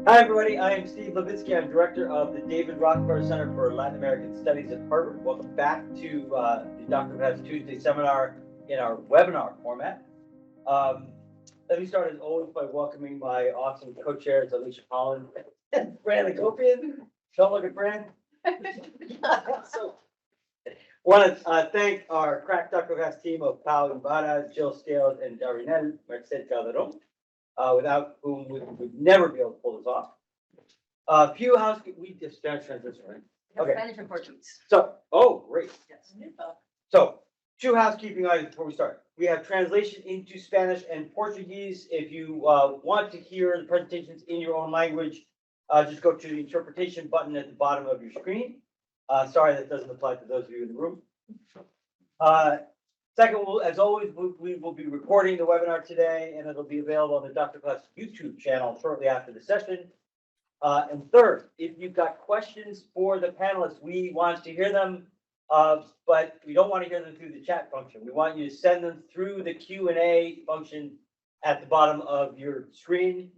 Hi, everybody. I am Steve Levitsky. I'm director of the David Rockefeller Center for Latin American Studies at Harvard. Welcome back to the Dr. Vets Tuesday seminar in our webinar format. Let me start, as always, by welcoming my awesome co-chairs, Alicia Holland and Fran Agopian. Don't look at Fran. So, want to thank our crack Dr. Vets team of Paula Muñoz, Jill Scales, and Darinel Merced Calderon. Without whom we would never be able to pull this off. Few housekeeping, we just Spanish transition, right? Okay. Spanish and Portuguese. So, oh, great. Yes. So, two housekeeping items before we start. We have translation into Spanish and Portuguese. If you want to hear the presentations in your own language, just go to the interpretation button at the bottom of your screen. Sorry, that doesn't apply to those of you in the room. Second, as always, we will be recording the webinar today, and it'll be available on the Dr. Class YouTube channel shortly after the session. And third, if you've got questions for the panelists, we want to hear them, but we don't want to hear them through the chat function. We want you to send them through the Q&A function at the bottom of your screen.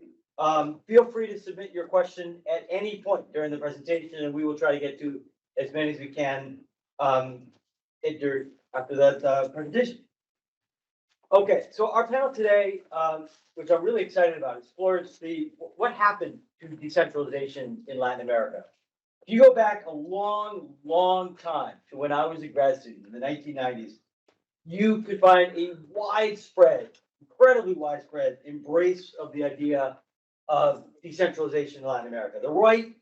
Feel free to submit your question at any point during the presentation, and we will try to get to as many as we can after that presentation. Okay, so our panel today, which I'm really excited about, explores what happened to decentralization in Latin America. If you go back a long, long time to when I was a grad student in the 1990s, you could find a widespread, incredibly widespread embrace of the idea of decentralization in Latin America. The right,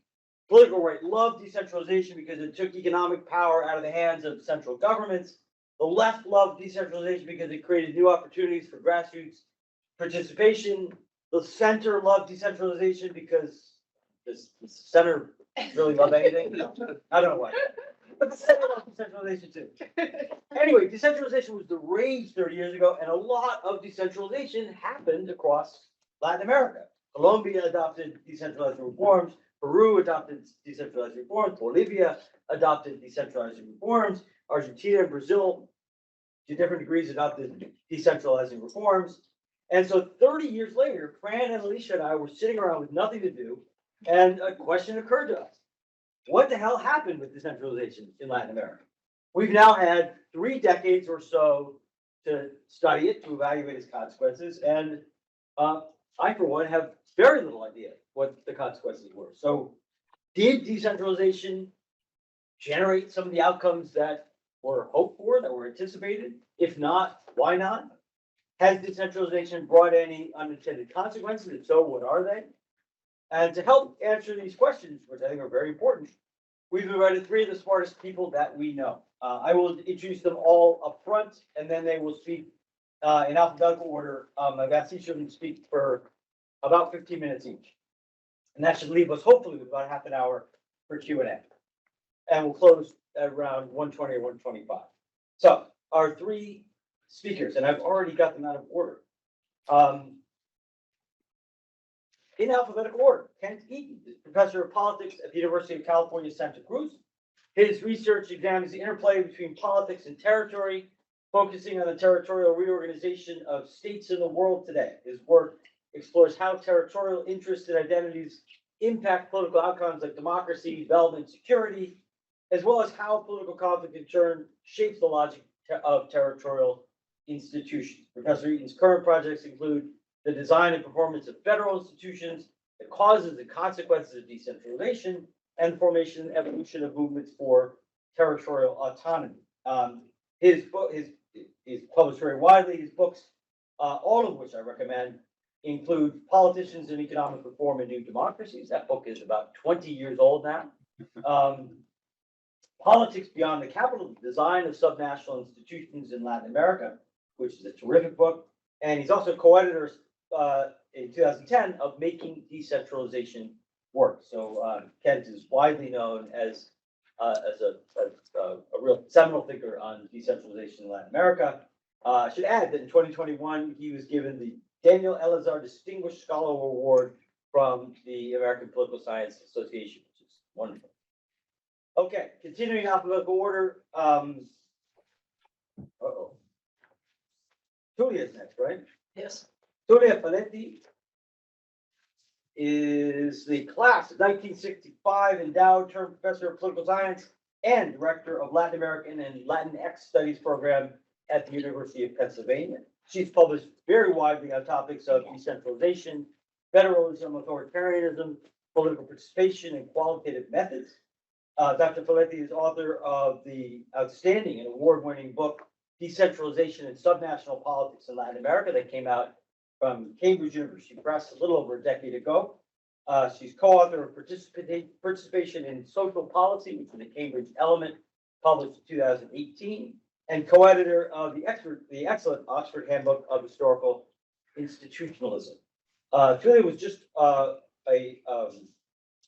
political right, loved decentralization because it took economic power out of the hands of central governments. The left loved decentralization because it created new opportunities for grassroots participation. The center loved decentralization because the center really loved anything. I don't know why. But the center loved decentralization too. Anyway, decentralization was the rage 30 years ago, and a lot of decentralization happened across Latin America. Colombia adopted decentralizing reforms. Peru adopted decentralizing reforms. Bolivia adopted decentralizing reforms. Argentina and Brazil, to different degrees, adopted decentralizing reforms. And so 30 years later, Fran and Alicia and I were sitting around with nothing to do, and a question occurred to us. What the hell happened with decentralization in Latin America? We've now had 3 decades or so to study it, to evaluate its consequences, and I, for one, have very little idea what the consequences were. So did decentralization generate some of the outcomes that were hoped for, that were anticipated? If not, why not? Has decentralization brought any unintended consequences? If so, what are they? And to help answer these questions, which I think are very important, we've invited 3 of the smartest people that we know. I will introduce them all up front, and then they will speak in alphabetical order. I've asked each of them to speak for about 15 minutes each. And that should leave us hopefully with about half an hour for Q&A. And we'll close at around 1:20 or 1:25. So our 3 speakers, and I've already got them out of order. In alphabetical order, Kent Eaton is professor of politics at the University of California, Santa Cruz. His research examines the interplay between politics and territory, focusing on the territorial reorganization of states in the world today. His work explores how territorial interests and identities impact political outcomes like democracy, development, security, as well as how political conflict in turn shapes the logic of territorial institutions. Professor Eaton's current projects include the design and performance of federal institutions, the causes and consequences of decentralization, and formation and evolution of movements for territorial autonomy. His book is published very widely. His books, all of which I recommend, include Politicians and Economic Reform in New Democracies. That book is about 20 years old now. Politics Beyond the Capital, the Design of Subnational Institutions in Latin America, which is a terrific book. And he's also co-editor in 2010 of Making Decentralization Work. So Kent is widely known as a real seminal figure on decentralization in Latin America. I should add that in 2021, he was given the Daniel Elazar Distinguished Scholar Award from the American Political Science Association, which is wonderful. Okay, continuing alphabetical order. Tulia is next, right? Yes. Tulia Falleti is the class of 1965 endowed term professor of political science and director of Latin American and Latinx Studies program at the University of Pennsylvania. She's published very widely on topics of decentralization, federalism, authoritarianism, political participation, and qualitative methods. Dr. Falleti is author of the outstanding and award-winning book, Decentralization and Subnational Politics in Latin America, that came out from Cambridge University Press a little over a decade ago. She's co-author of Participation in Social Policy, which is the Cambridge Element, published in 2018, and co-editor of the excellent Oxford Handbook of Historical Institutionalism. Tulia was just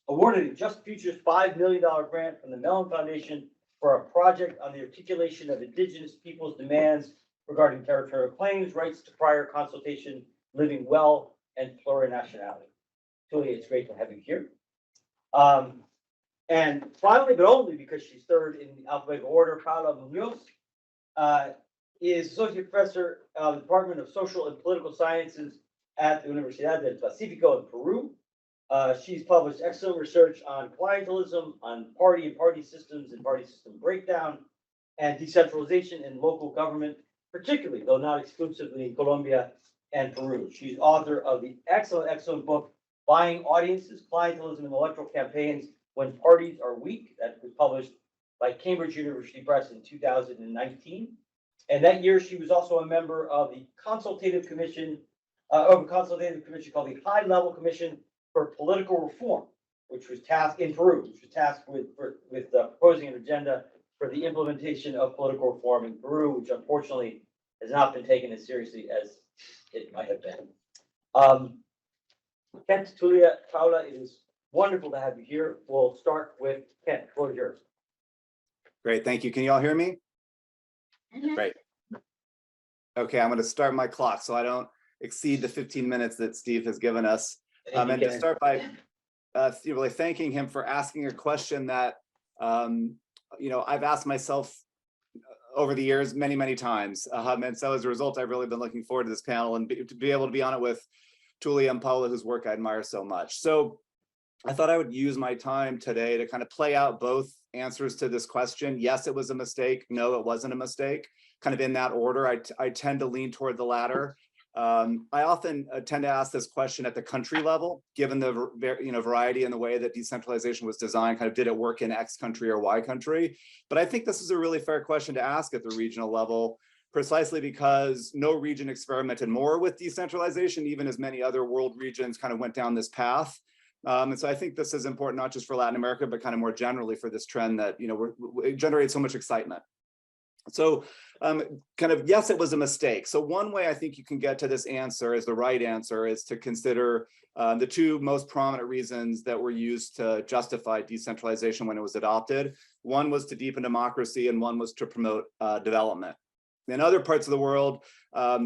awarded a Just Futures $5 million grant from the Mellon Foundation for a project on the articulation of indigenous peoples' demands regarding territorial claims, rights to prior consultation, living well, and plurinationality. Tulia, it's great to have you here. And finally, but only because she's third in the alphabetical order, Paula Muñoz is Associate Professor of the Department of Social and Political Sciences at the Universidad del Pacífico in Peru. She's published excellent research on clientelism, on party and party systems and party system breakdown, and decentralization in local government, particularly, though not exclusively, in Colombia and Peru. She's author of the excellent book, Buying Audiences, Clientelism in Electoral Campaigns When Parties Are Weak, that was published by Cambridge University Press in 2019. And that year, she was also a member of the consultative commission, called the High Level Commission for Political Reform, which was tasked in Peru, which was tasked with proposing an agenda for the implementation of political reform in Peru, which unfortunately has not been taken as seriously as it might have been. Kent, Tulia, Paula, it is wonderful to have you here. We'll start with Kent. The floor is yours. Great, thank you. Can you all hear me? Great. Okay, I'm going to start my clock so I don't exceed the 15 minutes that Steve has given us. And to start by really thanking him for asking a question that I've asked myself over the years many times, and so as a result, I've really been looking forward to this panel and to be able to be on it with Tulia and Paula, whose work I admire so much. So I thought I would use my time today to kind of play out both answers to this question. Yes, it was a mistake. No, it wasn't a mistake. Kind of in that order. I tend to lean toward the latter. I often tend to ask this question at the country level, given the variety in the way that decentralization was designed. Kind of, did it work in X country or Y country? But I think this is a really fair question to ask at the regional level, precisely because no region experimented more with decentralization, even as many other world regions kind of went down this path. And so I think this is important, not just for Latin America, but kind of more generally for this trend that it generates so much excitement. So kind of, yes, it was a mistake. So one way I think you can get to this answer, is the right answer, is to consider the two most prominent reasons that were used to justify decentralization when it was adopted. One was to deepen democracy, and one was to promote development. In other parts of the world,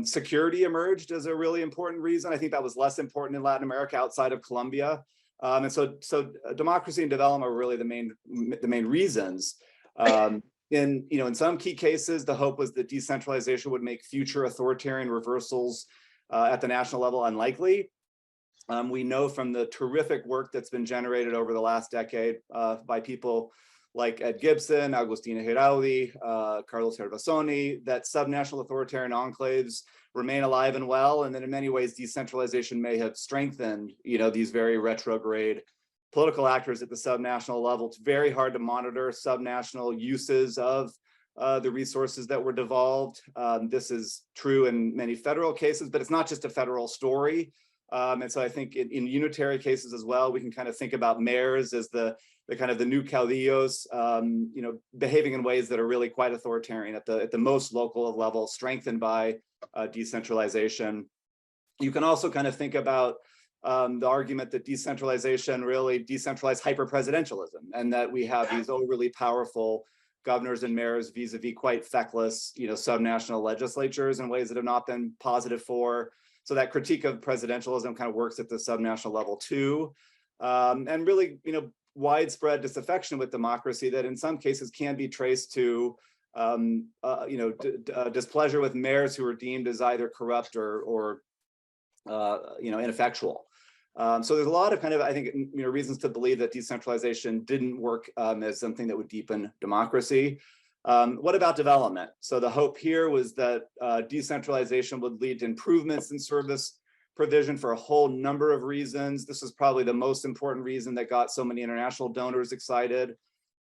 security emerged as a really important reason. I think that was less important in Latin America outside of Colombia. And so democracy and development were really the main reasons. In some key cases, the hope was that decentralization would make future authoritarian reversals at the national level unlikely. We know from the terrific work that's been generated over the last decade by people like Ed Gibson, Agustina Giraudi, Carlos Hervasoni, that subnational authoritarian enclaves remain alive and well, and that in many ways decentralization may have strengthened, these very retrograde political actors at the subnational level. It's very hard to monitor subnational uses of the resources that were devolved. This is true in many federal cases, but it's not just a federal story. And so I think in unitary cases as well, we can kind of think about mayors as the kind of the new caudillos, behaving in ways that are really quite authoritarian at the most local level, strengthened by decentralization. You can also kind of think about the argument that decentralization really decentralized hyper-presidentialism, and that we have these overly powerful governors and mayors vis-a-vis quite feckless, subnational legislatures in ways that have not been positive for. So that critique of presidentialism kind of works at the subnational level too. And really, widespread disaffection with democracy that in some cases can be traced to, displeasure with mayors who are deemed as either corrupt or ineffectual. So there's a lot of kind of, I think, reasons to believe that decentralization didn't work as something that would deepen democracy. What about development? So the hope here was that decentralization would lead to improvements in service provision for a whole number of reasons. This is probably the most important reason that got so many international donors excited.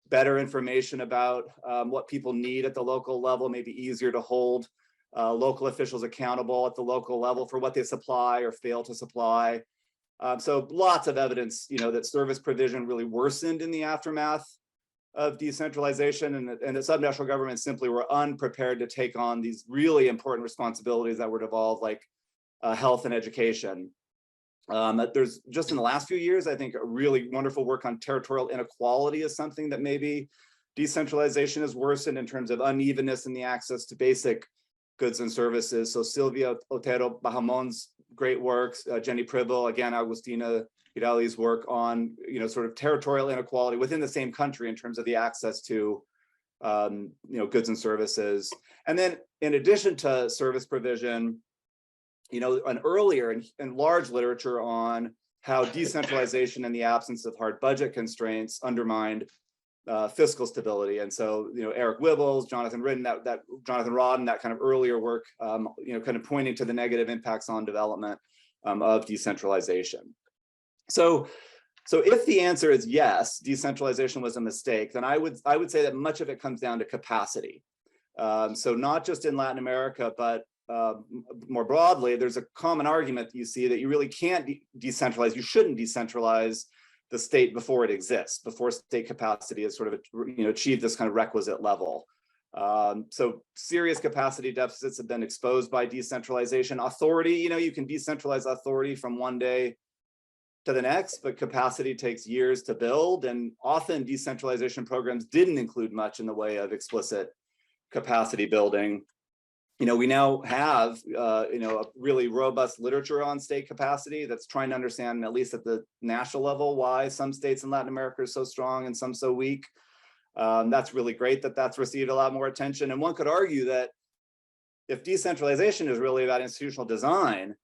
Better information about what people need at the local level, maybe easier to hold local officials accountable at the local level for what they supply or fail to supply. So lots of evidence, that service provision really worsened in the aftermath of decentralization, and the subnational governments simply were unprepared to take on these really important responsibilities that were devolved, like health and education. There's just in the last few years, I think, a really wonderful work on territorial inequality is something that maybe decentralization has worsened in terms of unevenness in the access to basic goods and services. So Silvia Otero Bahamon's great works, Jenny Pribble, again, Agustina Hidali's work on, sort of territorial inequality within the same country in terms of the access to, goods and services. And then in addition to service provision, an earlier and large literature on how decentralization in the absence of hard budget constraints undermined fiscal stability. And so, Eric Wibbles, Jonathan Rodden, that kind of earlier work, kind of pointing to the negative impacts on development of decentralization. So if the answer is yes, decentralization was a mistake, then I would say that much of it comes down to capacity. So not just in Latin America, but more broadly, there's a common argument that you see that you really can't decentralize, you shouldn't decentralize the state before it exists, before state capacity has sort of achieved this kind of requisite level. So serious capacity deficits have been exposed by decentralization. Authority, you can decentralize authority from one day to the next, but capacity takes years to build, and often decentralization programs didn't include much in the way of explicit capacity building. We now have, a really robust literature on state capacity that's trying to understand, at least at the national level, why some states in Latin America are so strong and some so weak. That's really great that that's received a lot more attention. And one could argue that if decentralization is really about institutional design,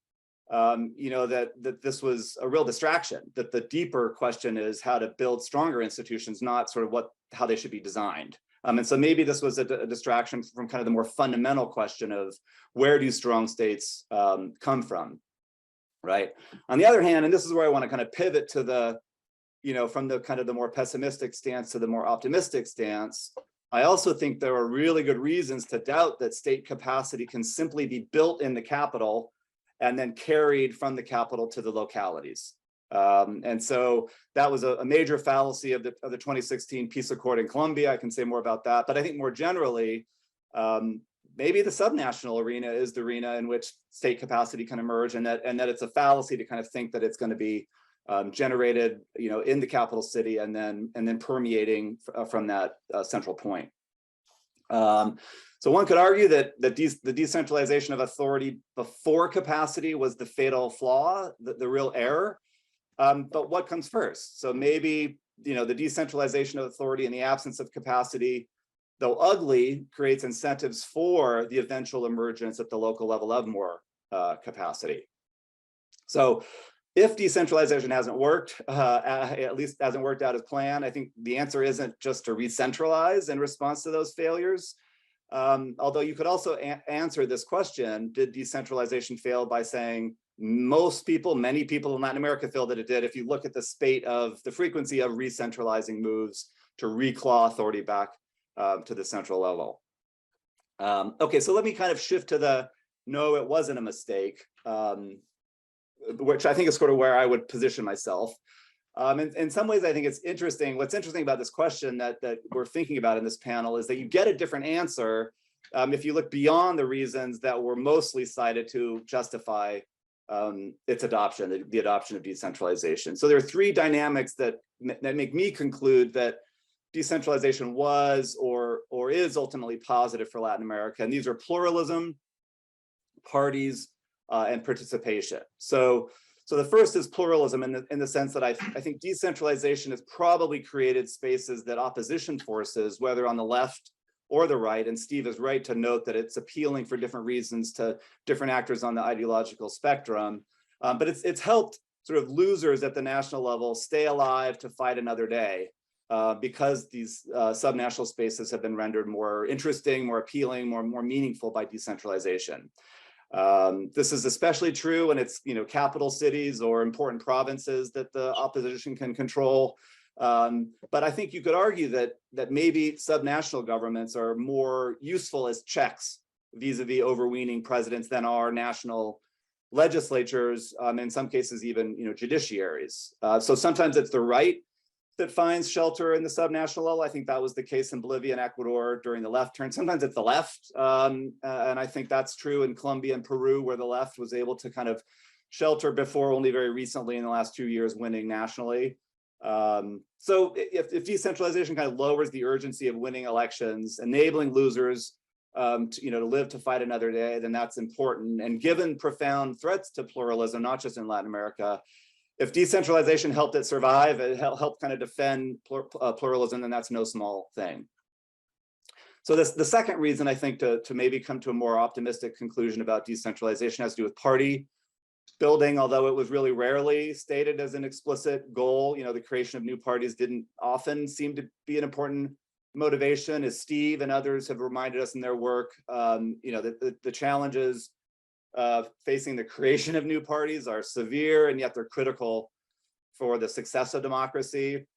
that this was a real distraction, that the deeper question is how to build stronger institutions, not sort of how they should be designed. And so maybe this was a distraction from kind of the more fundamental question of where do strong states come from, right? On the other hand, and this is where I want to kind of pivot to the, from the kind of the more pessimistic stance to the more optimistic stance, I also think there are really good reasons to doubt that state capacity can simply be built in the capital and then carried from the capital to the localities. And so that was a major fallacy of the 2016 peace accord in Colombia. I can say more about that, but I think more generally, maybe the subnational arena is the arena in which state capacity can emerge, and that it's a fallacy to kind of think that it's going to be generated, in the capital city and then permeating from that central point. So one could argue that the decentralization of authority before capacity was the fatal flaw, the real error. But what comes first? So maybe, the decentralization of authority in the absence of capacity, though ugly, creates incentives for the eventual emergence at the local level of more capacity. So if decentralization hasn't worked, at least hasn't worked out as planned, I think the answer isn't just to re-centralize in response to those failures. Although you could also answer this question, did decentralization fail, by saying many people in Latin America feel that it did, if you look at the spate of the frequency of re-centralizing moves to reclaw authority back to the central level. Okay, so let me kind of shift to the no, it wasn't a mistake, which I think is sort of where I would position myself. In some ways, I think it's interesting. What's interesting about this question that we're thinking about in this panel is that you get a different answer if you look beyond the reasons that were mostly cited to justify its adoption, the adoption of decentralization. So there are three dynamics that make me conclude that decentralization was or is ultimately positive for Latin America, and these are pluralism, parties, and participation. So the first is pluralism in the sense that I think decentralization has probably created spaces that opposition forces, whether on the left or the right, and Steve is right to note that it's appealing for different reasons to different actors on the ideological spectrum, but it's helped sort of losers at the national level stay alive to fight another day because these subnational spaces have been rendered more interesting, more appealing, more meaningful by decentralization. This is especially true when it's capital cities or important provinces that the opposition can control. But I think you could argue that maybe subnational governments are more useful as checks vis-a-vis overweening presidents than are national legislatures, in some cases even judiciaries. So sometimes it's the right that finds shelter in the subnational level. I think that was the case in Bolivia and Ecuador during the left turn. Sometimes it's the left, and I think that's true in Colombia and Peru, where the left was able to kind of shelter before only very recently in the last 2 years winning nationally. So if decentralization kind of lowers the urgency of winning elections, enabling losers to live to fight another day, then that's important. And given profound threats to pluralism, not just in Latin America, if decentralization helped it survive, it helped kind of defend pluralism, then that's no small thing. So the second reason I think to maybe come to a more optimistic conclusion about decentralization has to do with party building, although it was really rarely stated as an explicit goal. The creation of new parties didn't often seem to be an important motivation, as Steve and others have reminded us in their work. The challenges facing the creation of new parties are severe, and yet they're critical for the success of democracy.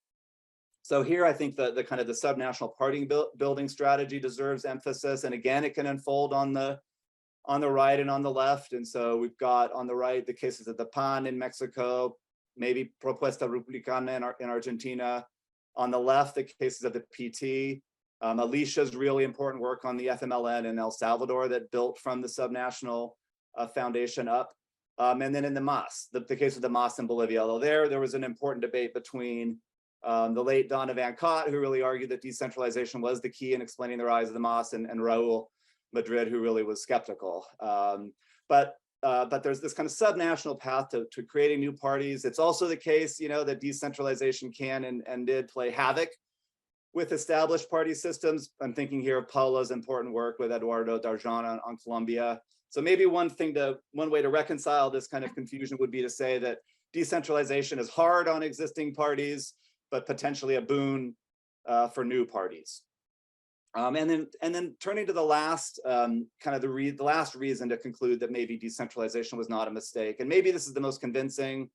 So here I think the kind of the subnational party building strategy deserves emphasis, and again it can unfold on the right and on the left. And so we've got on the right the cases of the PAN in Mexico, maybe Propuesta Republicana in Argentina. On the left, the cases of the PT. Alicia's really important work on the FMLN in El Salvador that built from the subnational foundation up. And then in the MAS, the case of the MAS in Bolivia, although there was an important debate between the late Donna Van Cott, who really argued that decentralization was the key in explaining the rise of the MAS, and Raul Madrid, who really was skeptical. But there's this kind of subnational path to creating new parties. It's also the case, that decentralization can and did play havoc with established party systems. I'm thinking here of Paula's important work with Eduardo Darjan on Colombia. So maybe one way to reconcile this kind of confusion would be to say that decentralization is hard on existing parties, but potentially a boon for new parties. And then turning to the last the last reason to conclude that maybe decentralization was not a mistake, and maybe this is the most convincing.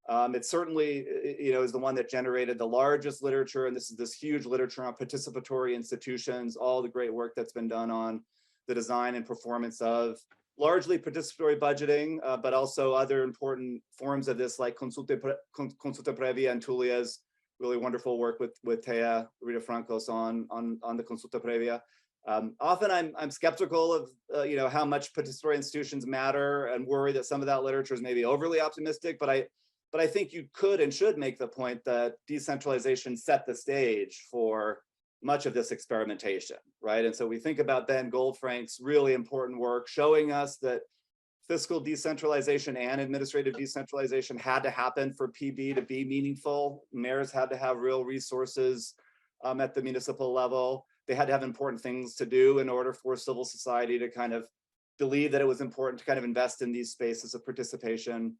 It certainly is the one that generated the largest literature, and this is this huge literature on participatory institutions, all the great work that's been done on the design and performance of largely participatory budgeting, but also other important forms of this, like consulta previa and Tulia's really wonderful work with Thea Rita Francos on the consulta previa. Often I'm skeptical of how much participatory institutions matter, and worry that some of that literature is maybe overly optimistic, but I think you could and should make the point that decentralization set the stage for much of this experimentation, right? And so we think about Ben Goldfrank's really important work showing us that fiscal decentralization and administrative decentralization had to happen for PB to be meaningful. Mayors had to have real resources at the municipal level. They had to have important things to do in order for civil society to kind of believe that it was important to kind of invest in these spaces of participation.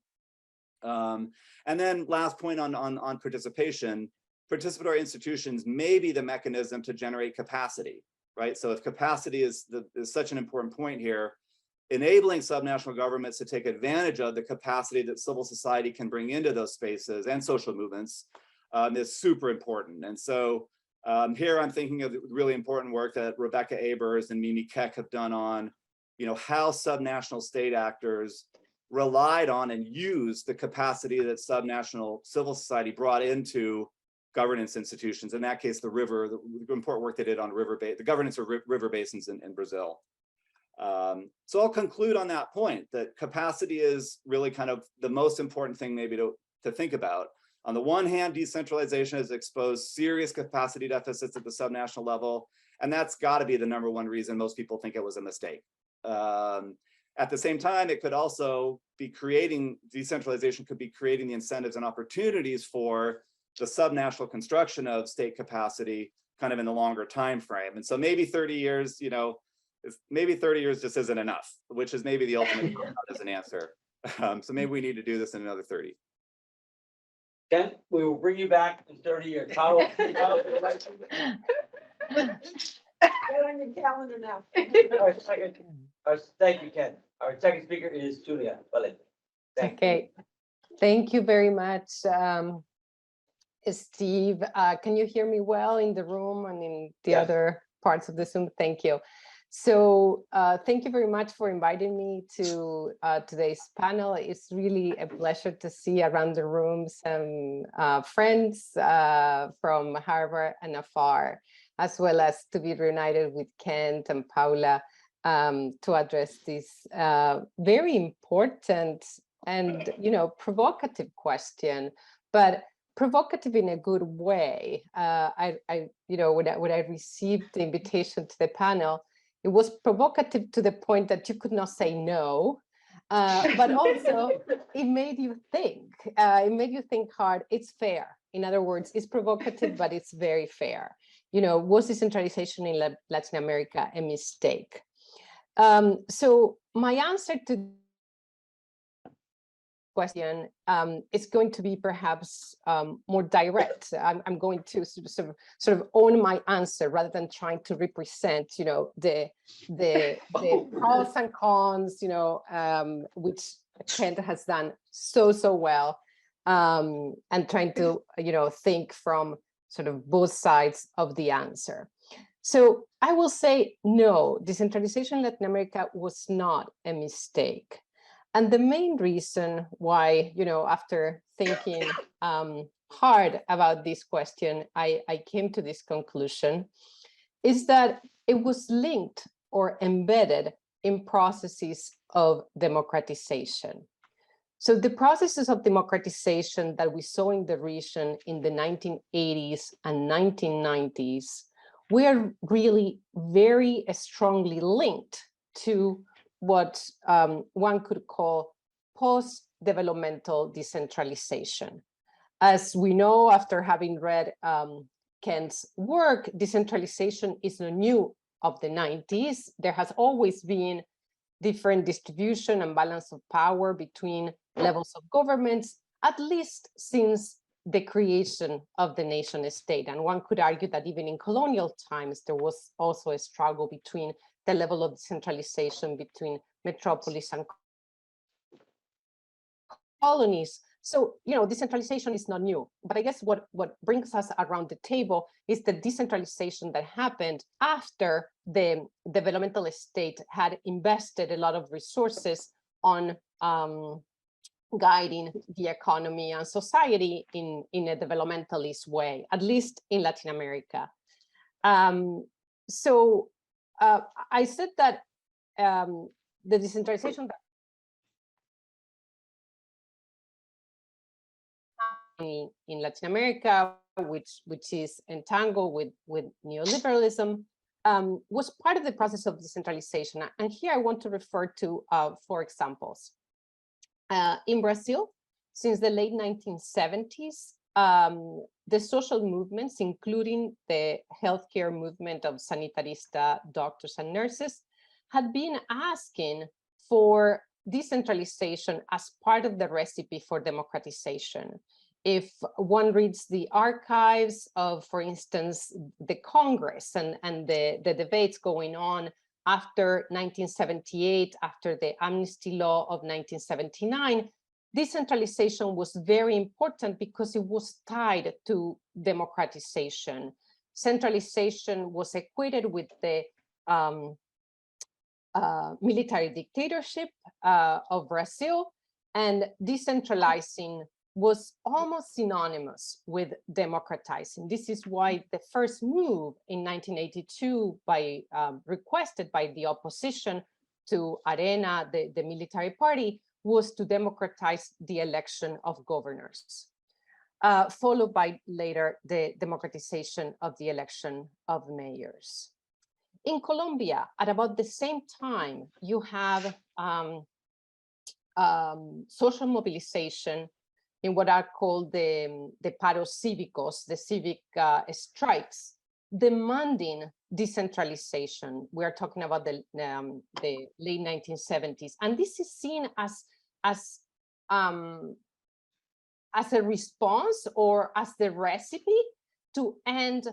And then last point on participation, participatory institutions may be the mechanism to generate capacity, right? So if capacity is such an important point here, enabling subnational governments to take advantage of the capacity that civil society can bring into those spaces and social movements is super important. And so here I'm thinking of really important work that Rebecca Abers and Mimi Keck have done on, how subnational state actors relied on and used the capacity that subnational civil society brought into governance institutions. In that case, the important work they did on the governance of river basins in Brazil. So I'll conclude on that point, that capacity is really kind of the most important thing maybe to think about. On the one hand, decentralization has exposed serious capacity deficits at the subnational level, and that's got to be the number one reason most people think it was a mistake. At the same time, it could also be decentralization could be creating the incentives and opportunities for the subnational construction of state capacity kind of in the longer time frame. And so maybe 30 years, maybe 30 years just isn't enough, which is maybe the ultimate as an answer. So maybe we need to do this in another 30. Ken, we will bring you back in 30 years. Paula, Get on your calendar now. Thank you, Ken. Our second speaker is Tulia Falleti. Thank you. Okay, thank you very much, Steve. Can you hear me well in the room and in the Yes. other parts of the Zoom? Thank you. So thank you very much for inviting me to today's panel. It's really a pleasure to see around the room some friends from Harvard and afar, as well as to be reunited with Kent and Paula to address this very important and, provocative question, but provocative in a good way. When I received the invitation to the panel, it was provocative to the point that you could not say no, but also it made you think. It made you think hard. It's fair. In other words, it's provocative, but it's very fair. Was decentralization in Latin America a mistake? So my answer to question is going to be perhaps more direct. I'm going to sort of own my answer rather than trying to represent, the pros and cons, which Kent has done so well, and trying to, think from sort of both sides of the answer. So I will say no, decentralization in Latin America was not a mistake. And the main reason why, after thinking hard about this question, I came to this conclusion is that it was linked or embedded in processes of democratization. So the processes of democratization that we saw in the region in the 1980s and 1990s were really very strongly linked to what one could call post-developmental decentralization. As we know, after having read Kent's work, decentralization is not new of the 90s. There has always been different distribution and balance of power between levels of governments, at least since the creation of the nation state. And one could argue that even in colonial times, there was also a struggle between the level of decentralization between metropolis and colonies. So, decentralization is not new. But I guess what brings us around the table is the decentralization that happened after the developmental state had invested a lot of resources on guiding the economy and society in a developmentalist way, at least in Latin America. I said that the decentralization in Latin America, which is entangled with neoliberalism, was part of the process of decentralization. And here I want to refer to 4 examples. In Brazil, since the late 1970s, the social movements, including the healthcare movement of sanitarista, doctors and nurses, had been asking for decentralization as part of the recipe for democratization. If one reads the archives of, for instance, the Congress and the debates going on after 1978, after the amnesty law of 1979, decentralization was very important because it was tied to democratization. Centralization was equated with the military dictatorship of Brazil, and decentralizing was almost synonymous with democratizing. This is why the first move in 1982 requested by the opposition to Arena, the military party, was to democratize the election of governors, followed by later the democratization of the election of mayors. In Colombia, at about the same time, you have social mobilization in what are called the paros cívicos, the civic strikes, demanding decentralization. We are talking about the late 1970s. And this is seen as as a response or as the recipe to end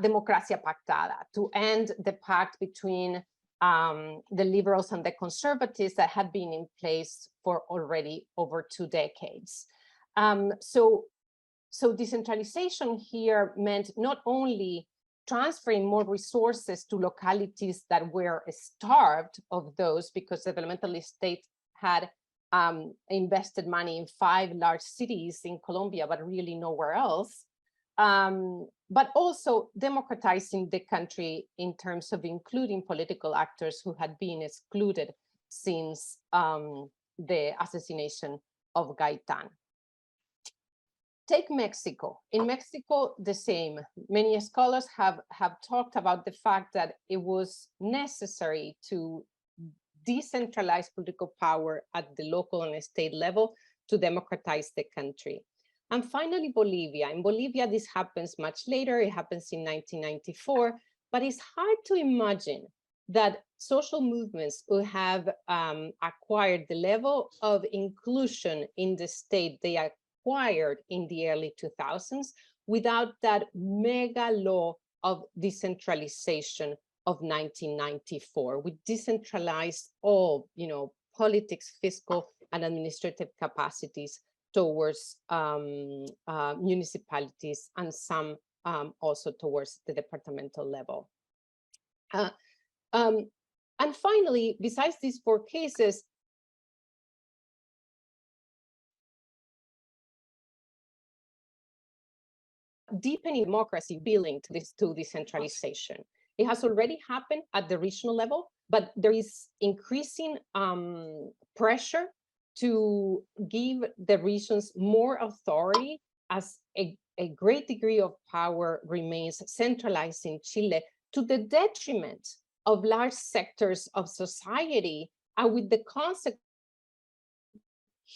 democracia pactada, to end the pact between the liberals and the conservatives that had been in place for already over 2 decades. So decentralization here meant not only transferring more resources to localities that were starved of those, because the developmental state had invested money in 5 large cities in Colombia, but really nowhere else, but also democratizing the country in terms of including political actors who had been excluded since the assassination of Gaitan. Take Mexico. In Mexico, the same. Many scholars have talked about the fact that it was necessary to decentralize political power at the local and state level to democratize the country. And finally, Bolivia. In Bolivia, this happens much later. It happens in 1994, but it's hard to imagine that social movements would have acquired the level of inclusion in the state they acquired in the early 2000s without that mega law of decentralization of 1994. We decentralized all, politics, fiscal, and administrative capacities towards municipalities and some also towards the departmental level. And finally, besides these 4 cases, deepening democracy be linked to decentralization. It has already happened at the regional level, but there is increasing pressure to give the regions more authority as a great degree of power remains centralized in Chile to the detriment of large sectors of society, and with the consequence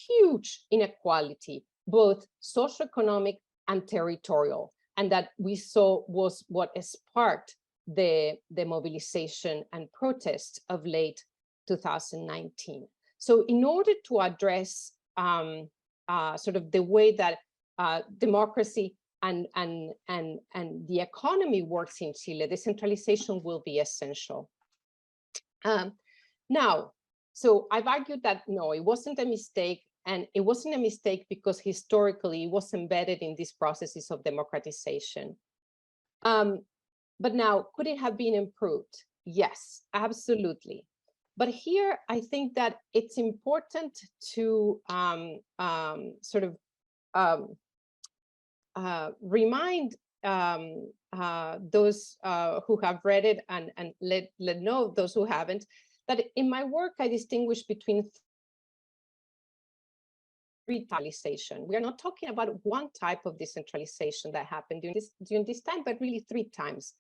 huge inequality, both socioeconomic and territorial, and that we saw was what sparked the mobilization and protest of late 2019. So in order to address sort of the way that democracy and the economy works in Chile, decentralization will be essential. Now, so I've argued that no, it wasn't a mistake, and it wasn't a mistake because historically it was embedded in these processes of democratization. But now, could it have been improved? Yes, absolutely. But here, I think that it's important to sort of remind those who have read it and let know those who haven't, that in my work, I distinguish between decentralization. We are not talking about one type of decentralization that happened during this time, but really three types: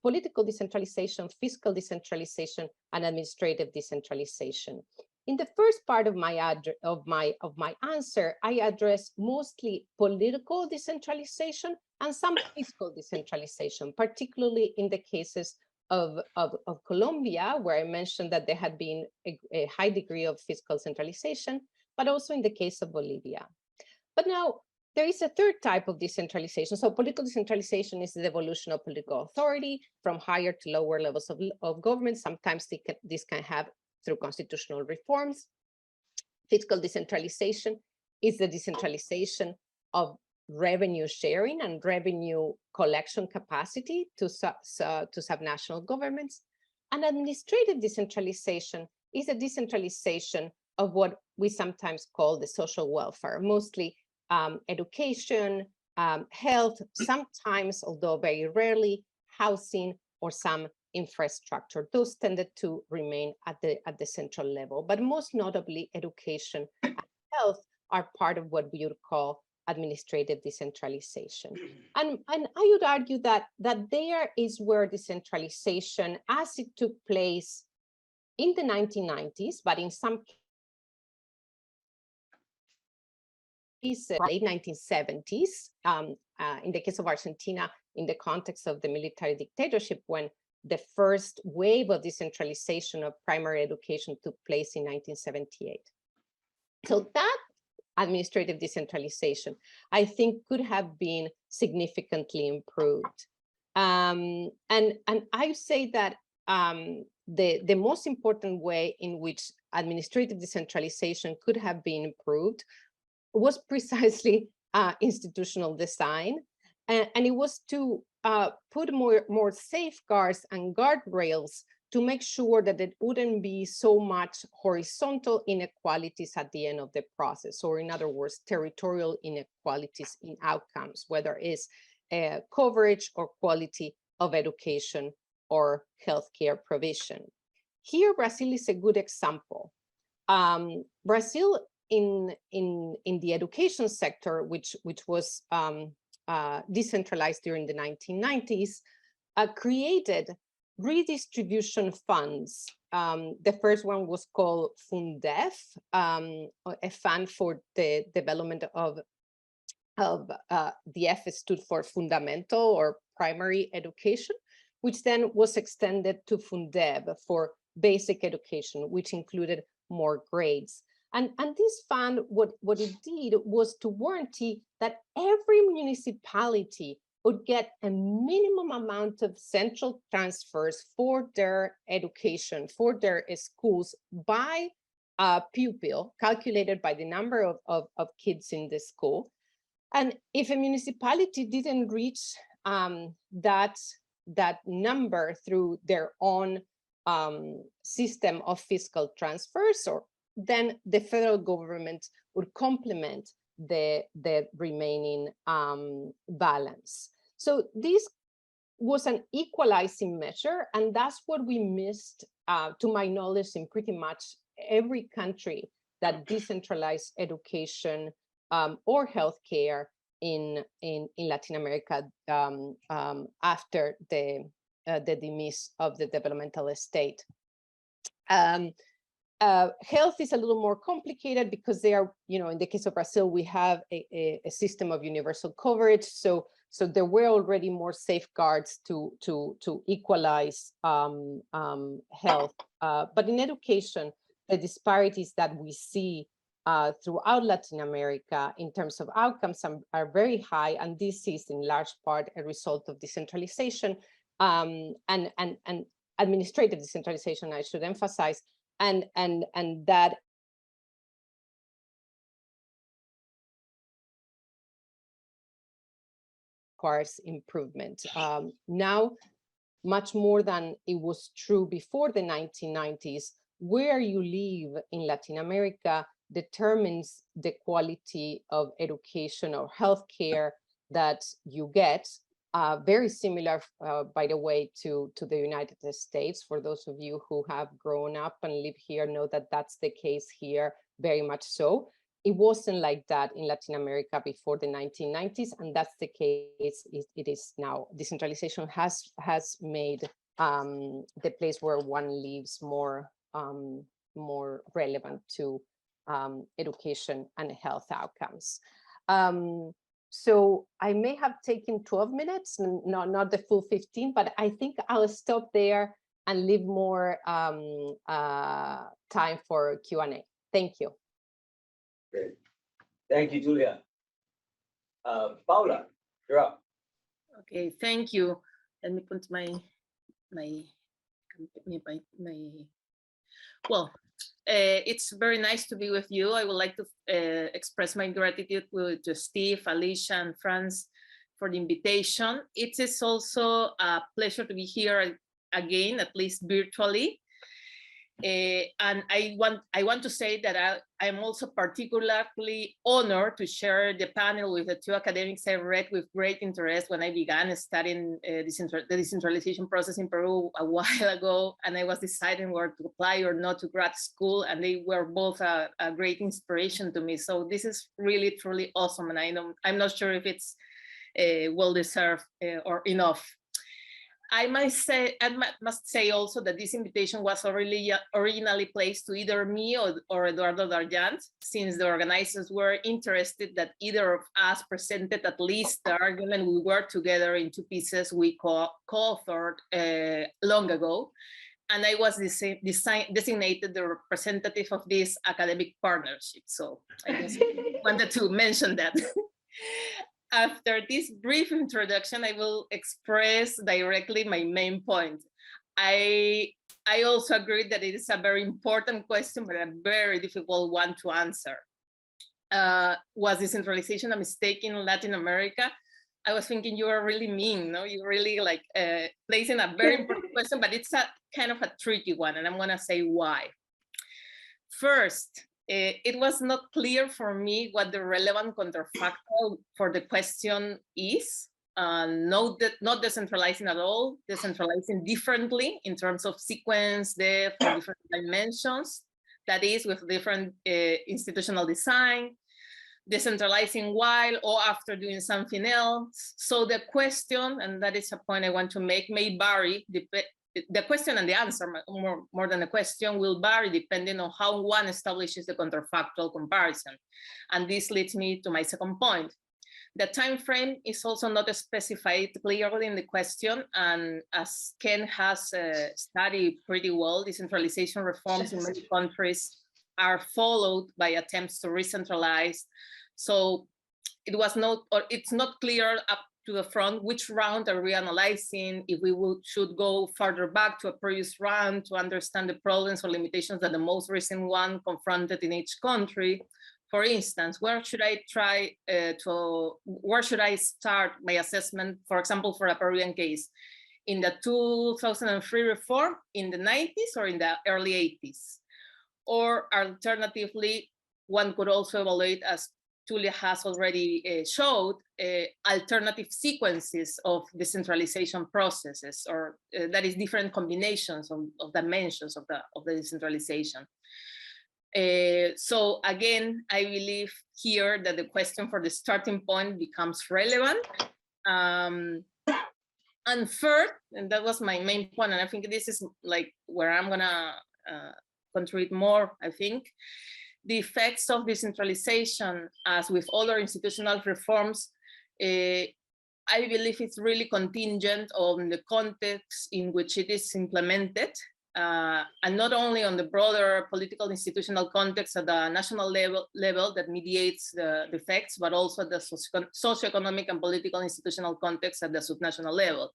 political decentralization, fiscal decentralization, and administrative decentralization. In the first part of my answer, I address mostly political decentralization and some fiscal decentralization, particularly in the cases of Colombia, where I mentioned that there had been a high degree of fiscal centralization, but also in the case of Bolivia. But now there is a third type of decentralization. So political decentralization is the devolution of political authority from higher to lower levels of government. Sometimes this can have through constitutional reforms. Fiscal decentralization is the decentralization of revenue sharing and revenue collection capacity to subnational governments. And administrative decentralization is a decentralization of what we sometimes call the social welfare, mostly education, health, sometimes, although very rarely, housing or some infrastructure. Those tended to remain at the central level, but most notably education and health are part of what we would call administrative decentralization. And I would argue that there is where decentralization, as it took place in the 1990s, but in some cases, late 1970s, in the case of Argentina, in the context of the military dictatorship, when the first wave of decentralization of primary education took place in 1978. So that administrative decentralization, I think could have been significantly improved. And I say that the most important way in which administrative decentralization could have been improved was precisely institutional design, and it was to put more safeguards and guardrails to make sure that it wouldn't be so much horizontal inequalities at the end of the process, or in other words, territorial inequalities in outcomes, whether it's coverage or quality of education or healthcare provision. Here, Brazil is a good example. Brazil in the education sector, which was decentralized during the 1990s, created redistribution funds. The first one was called Fundef, a fund for the development of the F stood for fundamental or primary education, which then was extended to Fundeb for basic education, which included more grades. And this fund, what it did was to guarantee that every municipality would get a minimum amount of central transfers for their education, for their schools by pupil, calculated by the number of kids in the school. And if a municipality didn't reach that number through their own system of fiscal transfers, then the federal government would complement the remaining balance. So this was an equalizing measure, and that's what we missed, to my knowledge, in pretty much every country that decentralized education or healthcare in Latin America after the demise of the developmental state. Health is a little more complicated because they are, in the case of Brazil, we have a system of universal coverage. So there were already more safeguards to equalize health. But in education, the disparities that we see throughout Latin America in terms of outcomes are very high, and this is in large part a result of decentralization and administrative decentralization, I should emphasize, and that requires improvement. Now, much more than it was true before the 1990s, where you live in Latin America determines the quality of education or healthcare that you get. Very similar, by the way, to the United States. For those of you who have grown up and live here, know that that's the case here, very much so. It wasn't like that in Latin America before the 1990s, and that's the case it is now. Decentralization has made the place where one lives more relevant to education and health outcomes. So I may have taken 12 minutes, not the full 15, but I think I'll stop there and leave more time for Q&A. Thank you. Great. Thank you, Tulia. Paula, you're up. Okay, thank you. Let me put well, it's very nice to be with you. I would like to express my gratitude to Steve, Alicia, and Franz for the invitation. It is also a pleasure to be here again, at least virtually. And I want to say that I'm also particularly honored to share the panel with the two academics I read with great interest when I began studying the decentralization process in Peru a while ago, and I was deciding whether to apply or not to grad school, and they were both a great inspiration to me. So this is really, truly awesome, and I'm not sure if it's well-deserved or enough. I must say also that this invitation was originally placed to either me or Eduardo Darjant, since the organizers were interested that either of us presented at least the argument we worked together in two pieces we co-authored long ago. and I was designated the representative of this academic partnership. So I just wanted to mention that. After this brief introduction, I will express directly my main point. I also agree that it is a very important question, but a very difficult one to answer. Was decentralization a mistake in Latin America? I was thinking you are really mean, no? You really like placing a very important question, but it's a kind of a tricky one, and I'm gonna say why. First, it was not clear for me what the relevant counterfactual for the question is. Not decentralizing at all, decentralizing differently in terms of sequence, depth, and different dimensions. That is, with different institutional design, decentralizing while or after doing something else. So the question, and that is a point I want to make, may vary. The question and the answer, more than the question, will vary depending on how one establishes the counterfactual comparison. And this leads me to my second point. The time frame is also not specified clearly in the question, and as Ken has studied pretty well, decentralization reforms in many countries are followed by attempts to re-centralize. So it was not, or it's not clear up to the front which round are we analyzing, if we should go further back to a previous round to understand the problems or limitations that the most recent one confronted in each country. For instance, where should I start my assessment, for example, for a Peruvian case? In the 2003 reform, in the 90s, or in the early 80s? Or alternatively, one could also evaluate, as Tulia has already showed, alternative sequences of decentralization processes, or that is different combinations of dimensions of the decentralization. So again, I believe here that the question for the starting point becomes relevant. And third, and that was my main point, and I think this is like where I'm gonna contribute more, I think, the effects of decentralization, as with other institutional reforms, I believe it's really contingent on the context in which it is implemented, and not only on the broader political institutional context at the national level that mediates the effects, but also the socioeconomic and political institutional context at the subnational level.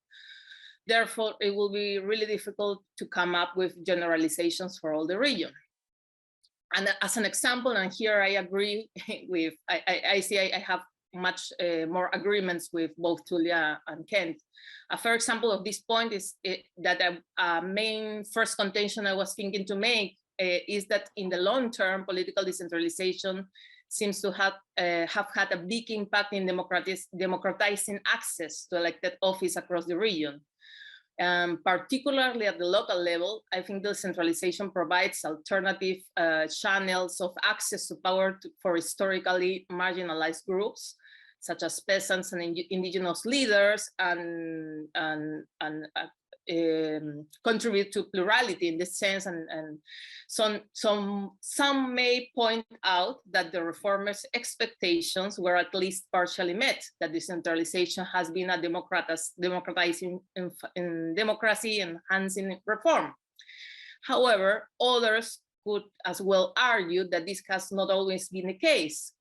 Therefore, it will be really difficult to come up with generalizations for all the region. And as an example, and here I agree with, I see I have much more agreements with both Tulia and Kent. A fair example of this point is that a main first contention I was thinking to make is that in the long term, political decentralization seems to have had a big impact in democratizing access to elected office across the region. Particularly at the local level, I think decentralization provides alternative channels of access to power for historically marginalized groups, such as peasants and indigenous leaders, and contribute to plurality in this sense. And some may point out that the reformers' expectations were at least partially met, that decentralization has been a democratizing in democracy, enhancing reform. However, others could as well argue that this has not always been the case,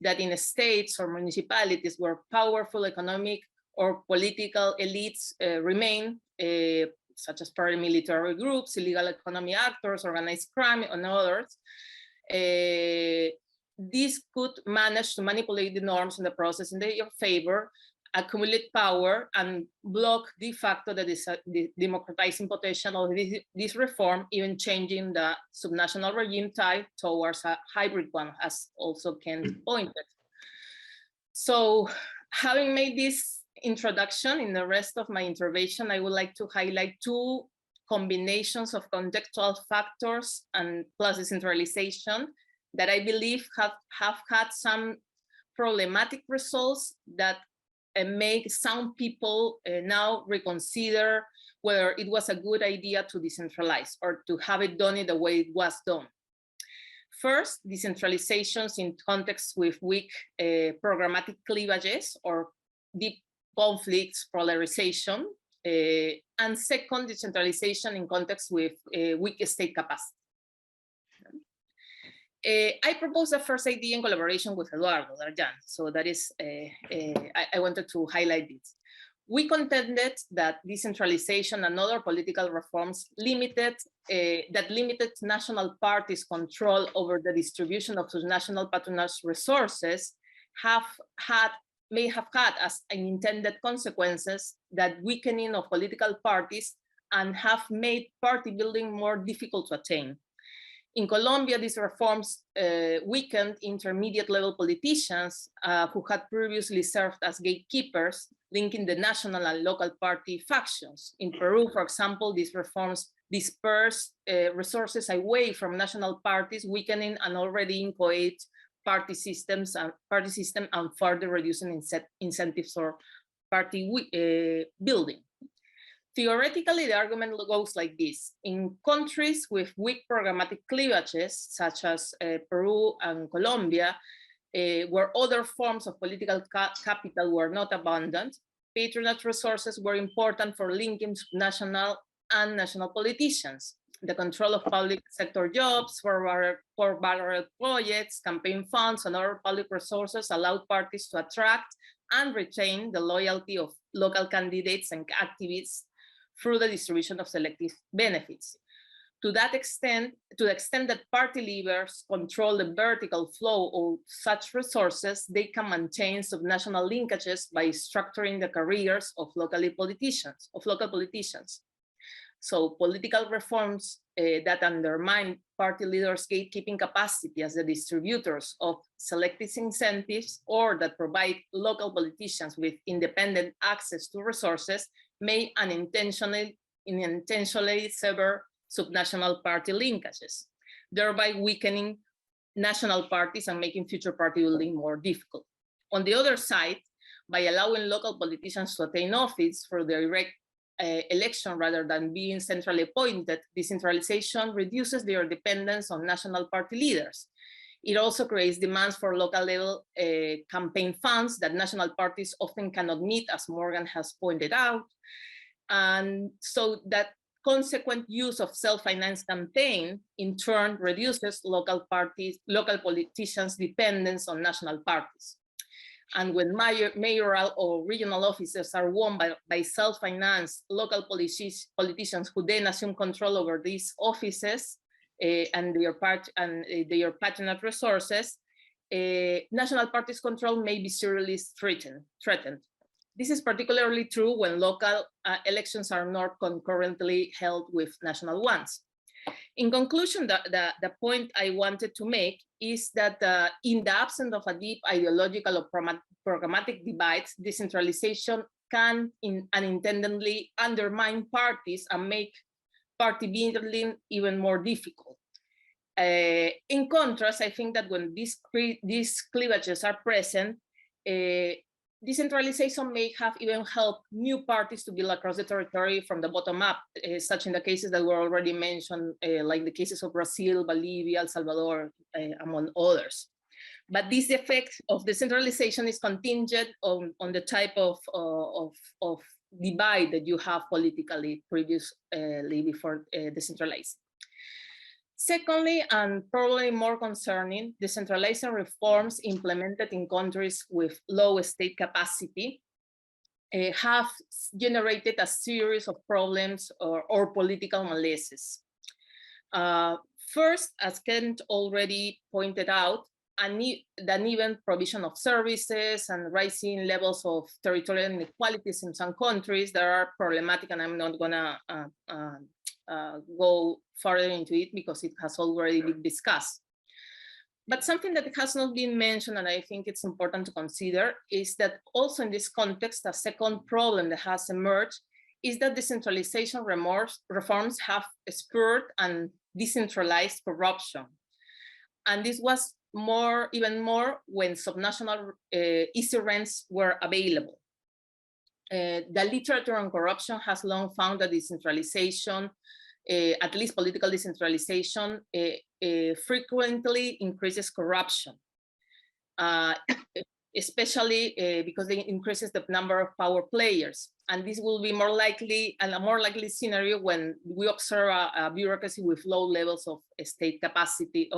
that in states or municipalities where powerful economic or political elites remain, such as paramilitary groups, illegal economy actors, organized crime, and others, these could manage to manipulate the norms in the process in their favor, accumulate power, and block de facto the democratizing potential of this reform, even changing the subnational regime type towards a hybrid one, as also Ken pointed. So, having made this introduction, in the rest of my intervention, I would like to highlight two combinations of contextual factors and plus decentralization that I believe have had some problematic results that make some people now reconsider whether it was a good idea to decentralize or to have it done in the way it was done. First, decentralizations in contexts with weak programmatic cleavages or deep conflicts, polarization, And second, decentralization in context with weak state capacity. I proposed the first idea in collaboration with Eduardo Darjan. So that is, I wanted to highlight this. We contended that decentralization and other political reforms limited national parties' control over the distribution of national patronage resources may have had as unintended consequences that weakening of political parties and have made party building more difficult to attain. In Colombia, these reforms weakened intermediate level politicians who had previously served as gatekeepers, linking the national and local party factions. In Peru, for example, these reforms dispersed resources away from national parties, weakening an already inchoate party system and further reducing incentives for party building. Theoretically, the argument goes like this. In countries with weak programmatic cleavages, such as Peru and Colombia, where other forms of political capital were not abundant, patronage resources were important for linking national politicians. The control of public sector jobs, for barrel projects, campaign funds, and other public resources allowed parties to attract and retain the loyalty of local candidates and activists through the distribution of selective benefits. To the extent that party leaders control the vertical flow of such resources, they can maintain subnational linkages by structuring the careers of local politicians. So political reforms that undermine party leaders' gatekeeping capacity as the distributors of selective incentives, or that provide local politicians with independent access to resources, may unintentionally sever subnational party linkages, thereby weakening national parties and making future party building more difficult. On the other side, by allowing local politicians to attain office through direct election rather than being centrally appointed, decentralization reduces their dependence on national party leaders. It also creates demands for local level campaign funds that national parties often cannot meet, as Morgan has pointed out. And so that consequent use of self-financed campaign in turn reduces local politicians' dependence on national parties. And when mayoral or regional offices are won by self-financed local politicians who then assume control over these offices and their patronage resources, national parties' control may be seriously threatened. This is particularly true when local elections are not concurrently held with national ones. In conclusion, the point I wanted to make is that in the absence of a deep ideological or programmatic divide, decentralization can unintendedly undermine parties and make party building even more difficult. In contrast, I think that when these cleavages are present, decentralization may have even helped new parties to build across the territory from the bottom up, such in the cases that were already mentioned, like the cases of Brazil, Bolivia, El Salvador, among others. But this effect of decentralization is contingent on the type of divide that you have politically previously before decentralizing. Secondly, and probably more concerning, decentralization reforms implemented in countries with low state capacity have generated a series of problems or political malaises. First, as Kent already pointed out, the uneven provision of services and rising levels of territorial inequalities in some countries that are problematic, and I'm not gonna go further into it because it has already been discussed. But something that has not been mentioned, and I think it's important to consider, is that also in this context, a second problem that has emerged is that decentralization reforms have spurred and decentralized corruption. And this was even more when subnational easy rents were available. The literature on corruption has long found that decentralization, at least political decentralization, frequently increases corruption, especially because it increases the number of power players. And this will be more likely, and a more likely scenario when we observe a bureaucracy with low levels of state capacity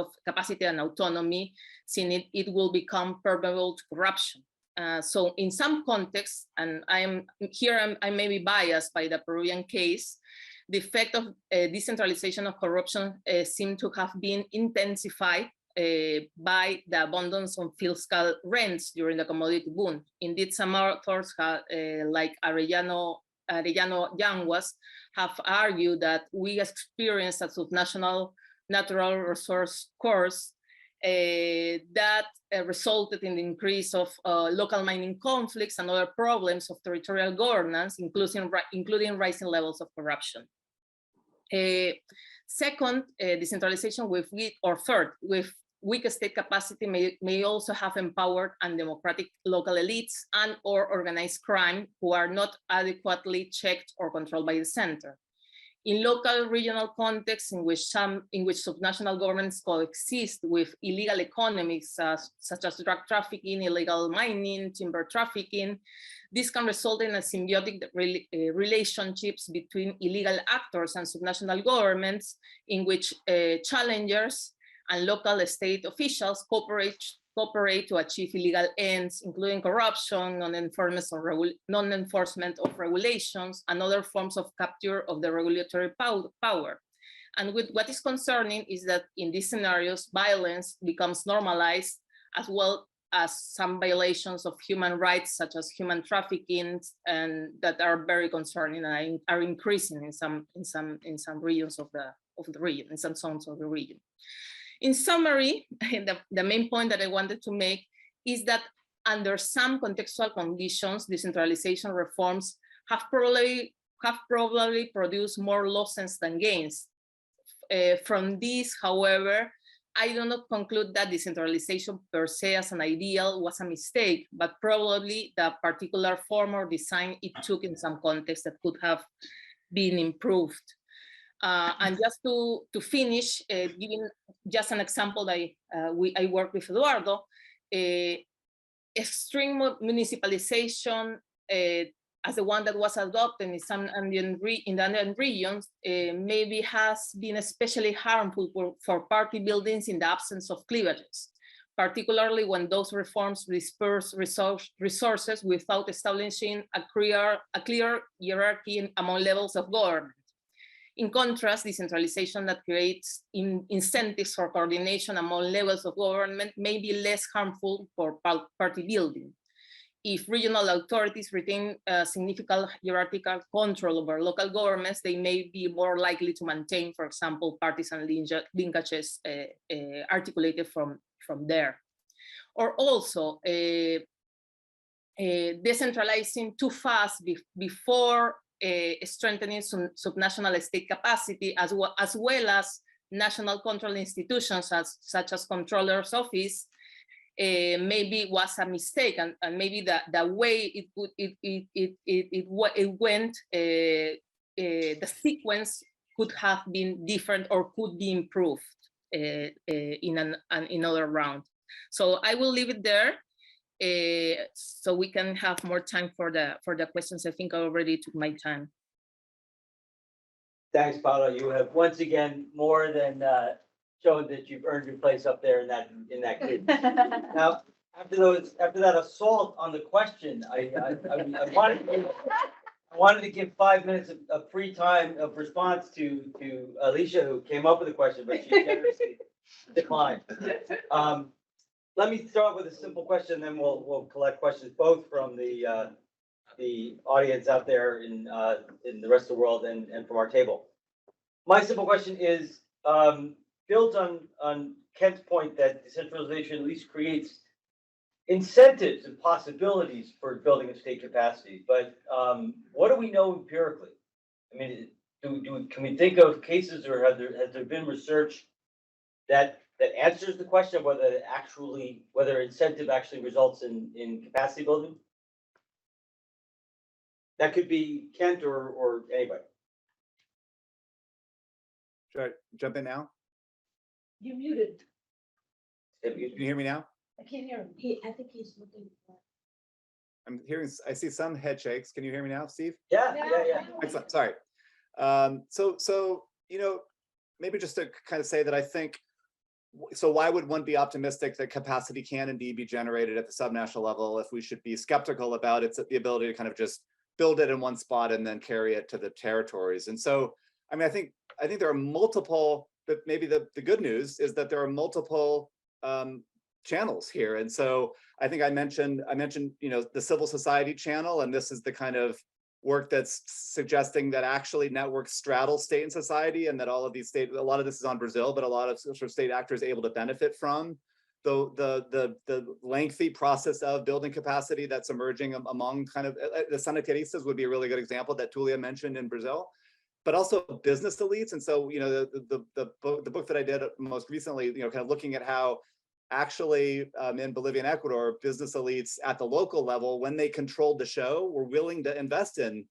and autonomy, since it will become permeable to corruption. So in some contexts, and I may be biased by the Peruvian case, the effect of decentralization of corruption seem to have been intensified by the abundance of fiscal rents during the commodity boom. Indeed, some authors like Arellano Yanguas have argued that we experienced a subnational natural resource course that resulted in the increase of local mining conflicts and other problems of territorial governance, including rising levels of corruption. Second, decentralization with weak state capacity may also have empowered undemocratic local elites and or organized crime who are not adequately checked or controlled by the center. In local regional contexts in which subnational governments coexist with illegal economies such as drug trafficking, illegal mining, timber trafficking, this can result in a symbiotic relationships between illegal actors and subnational governments in which challengers and local state officials cooperate to achieve illegal ends, including corruption, non-enforcement of regulations, and other forms of capture of the regulatory power. And what is concerning is that in these scenarios, violence becomes normalized, as well as some violations of human rights, such as human trafficking, and that are very concerning and are increasing in some regions of the region, in some zones of the region. In summary, the main point that I wanted to make is that under some contextual conditions, decentralization reforms have probably produced more losses than gains. From this, however, I do not conclude that decentralization per se as an ideal was a mistake, but probably the particular form or design it took in some contexts that could have been improved. And just to finish, giving just an example that I work with Eduardo, extreme municipalization as the one that was adopted in some Andean regions maybe has been especially harmful for party buildings in the absence of cleavages, particularly when those reforms disperse resources without establishing a clear hierarchy among levels of government. In contrast, decentralization that creates incentives for coordination among levels of government may be less harmful for party building. If regional authorities retain significant hierarchical control over local governments, they may be more likely to maintain, for example, partisan linkages articulated from there. Or also, decentralizing too fast before strengthening subnational state capacity, as well as national control institutions such as Comptroller's Office, maybe was a mistake, and maybe the way it went, the sequence could have been different or could be improved in another round. So I will leave it there. So we can have more time for the questions. I think I already took my time. Thanks, Paula. You have once again more than shown that you've earned your place up there in that group. Now, after that assault on the question, I wanted to give 5 minutes of free time of response to Alicia, who came up with the question, but she generously declined. Let me start with a simple question, then we'll collect questions both from the audience out there in the rest of the world and from our table. My simple question is built on Kent's point that decentralization at least creates incentives and possibilities for building a state capacity. But what do we know empirically? I mean, can we think of cases, or has there been research that answers the question of whether incentive actually results in capacity building? That could be Kent or anybody. Should I jump in now? You're muted. Can you hear me now? I can't hear him. I think he's looking for. I see some head shakes. Can you hear me now, Steve? Yeah. Excellent, sorry. So, maybe just to kind of say that I think, so why would one be optimistic that capacity can indeed be generated at the subnational level if we should be skeptical about its the ability to kind of just build it in one spot and then carry it to the territories? And so, I mean, I think there are multiple, but maybe the good news is that there are multiple channels here. And so I think I mentioned, the civil society channel, and this is the kind of work that's suggesting that actually networks straddle state and society, and that all of these a lot of this is on Brazil, but a lot of sort of state actors able to benefit from the lengthy process of building capacity that's emerging among kind of the sanitaristas would be a really good example that Tulia mentioned in Brazil, but also business elites. And so, the book that I did most recently, kind of looking at how actually in Bolivia and Ecuador, business elites at the local level, when they controlled the show, were willing to invest in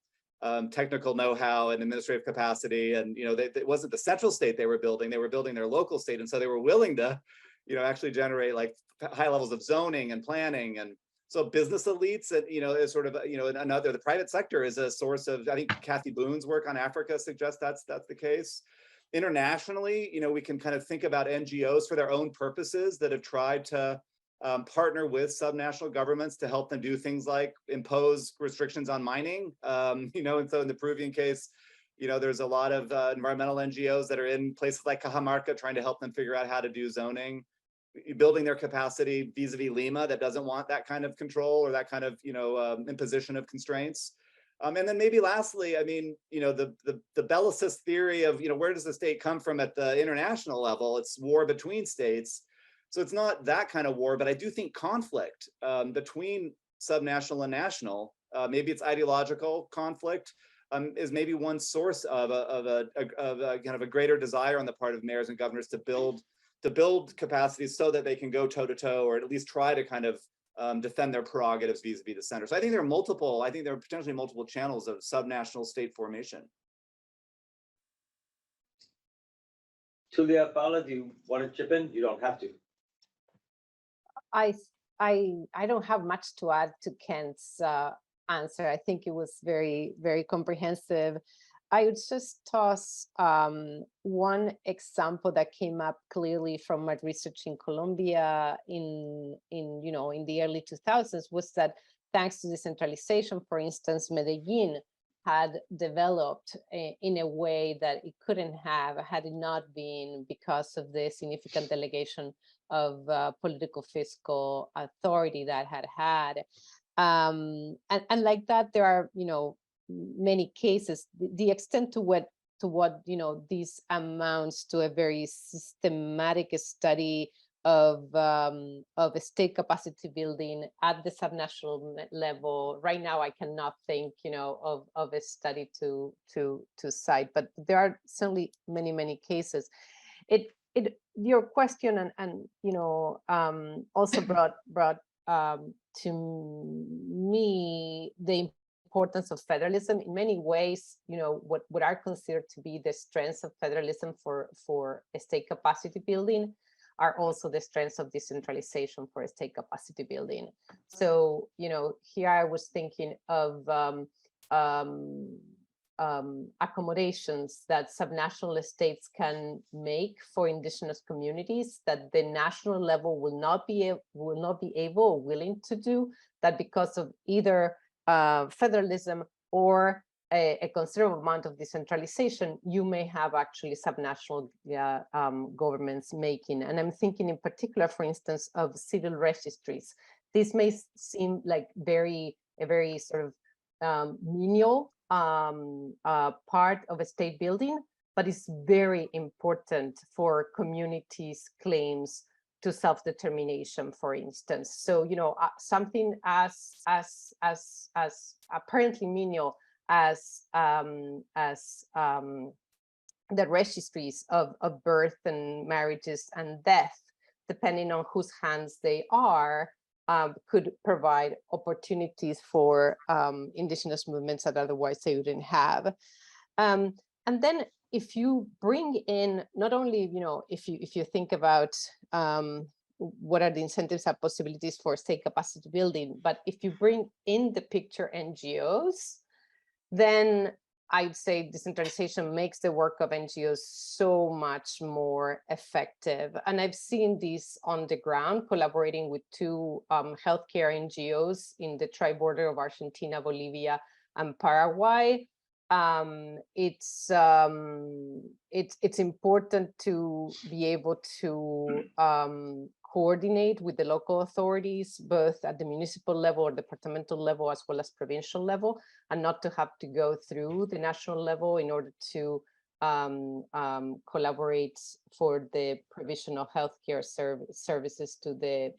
technical know-how and administrative capacity. And, it wasn't the central state they were building their local state. And so they were willing to, actually generate like high levels of zoning and planning. And so business elites, and, is sort of, another, the private sector is a source of, I think Kathy Boone's work on Africa suggests that's the case. Internationally, we can kind of think about NGOs for their own purposes that have tried to partner with subnational governments to help them do things like impose restrictions on mining. And so in the Peruvian case, there's a lot of environmental NGOs that are in places like Cajamarca trying to help them figure out how to do zoning, building their capacity vis-a-vis Lima that doesn't want that kind of control or that kind of, imposition of constraints. And then maybe lastly, I mean, the bellicist theory of, where does the state come from at the international level? It's war between states. So it's not that kind of war, but I do think conflict between subnational and national, maybe it's ideological conflict, is maybe one source of a kind of a greater desire on the part of mayors and governors to build capacities so that they can go toe to toe, or at least try to kind of defend their prerogatives vis-a-vis the center. So I think there are potentially multiple channels of subnational state formation. Tulia, Paula, do you want to chip in? You don't have to. I don't have much to add to Kent's answer. I think it was very, very comprehensive. I would just toss one example that came up clearly from my research in Colombia in the early 2000s, was that thanks to decentralization, for instance, Medellin had developed in a way that it couldn't have had it not been because of the significant delegation of political fiscal authority that had. And like that, there are, many cases. The extent to what this amounts to a very systematic study of state capacity building at the subnational level. Right now, I cannot think, of a study to cite, but there are certainly many cases. Your question and also brought to me the importance of federalism. In many ways, what are considered to be the strengths of federalism for a state capacity building are also the strengths of decentralization for a state capacity building. So, here I was thinking of accommodations that subnational states can make for indigenous communities that the national level will not be able or willing to do, that because of either federalism or a considerable amount of decentralization, you may have actually subnational governments making. And I'm thinking in particular, for instance, of civil registries. This may seem like a very sort of menial part of a state building, but it's very important for communities' claims to self-determination, for instance. So, something as apparently menial as the registries of birth and marriages and death, depending on whose hands they are, could provide opportunities for indigenous movements that otherwise they wouldn't have. And then if you bring in not only, if you think about what are the incentives and possibilities for state capacity building. But if you bring in the picture NGOs, then I'd say decentralization makes the work of NGOs so much more effective. And I've seen this on the ground, collaborating with two healthcare NGOs in the tri-border of Argentina, Bolivia, and Paraguay. It's important to be able to coordinate with the local authorities, both at the municipal level or departmental level, as well as provincial level, and not to have to go through the national level in order to collaborate for the provision of healthcare services to the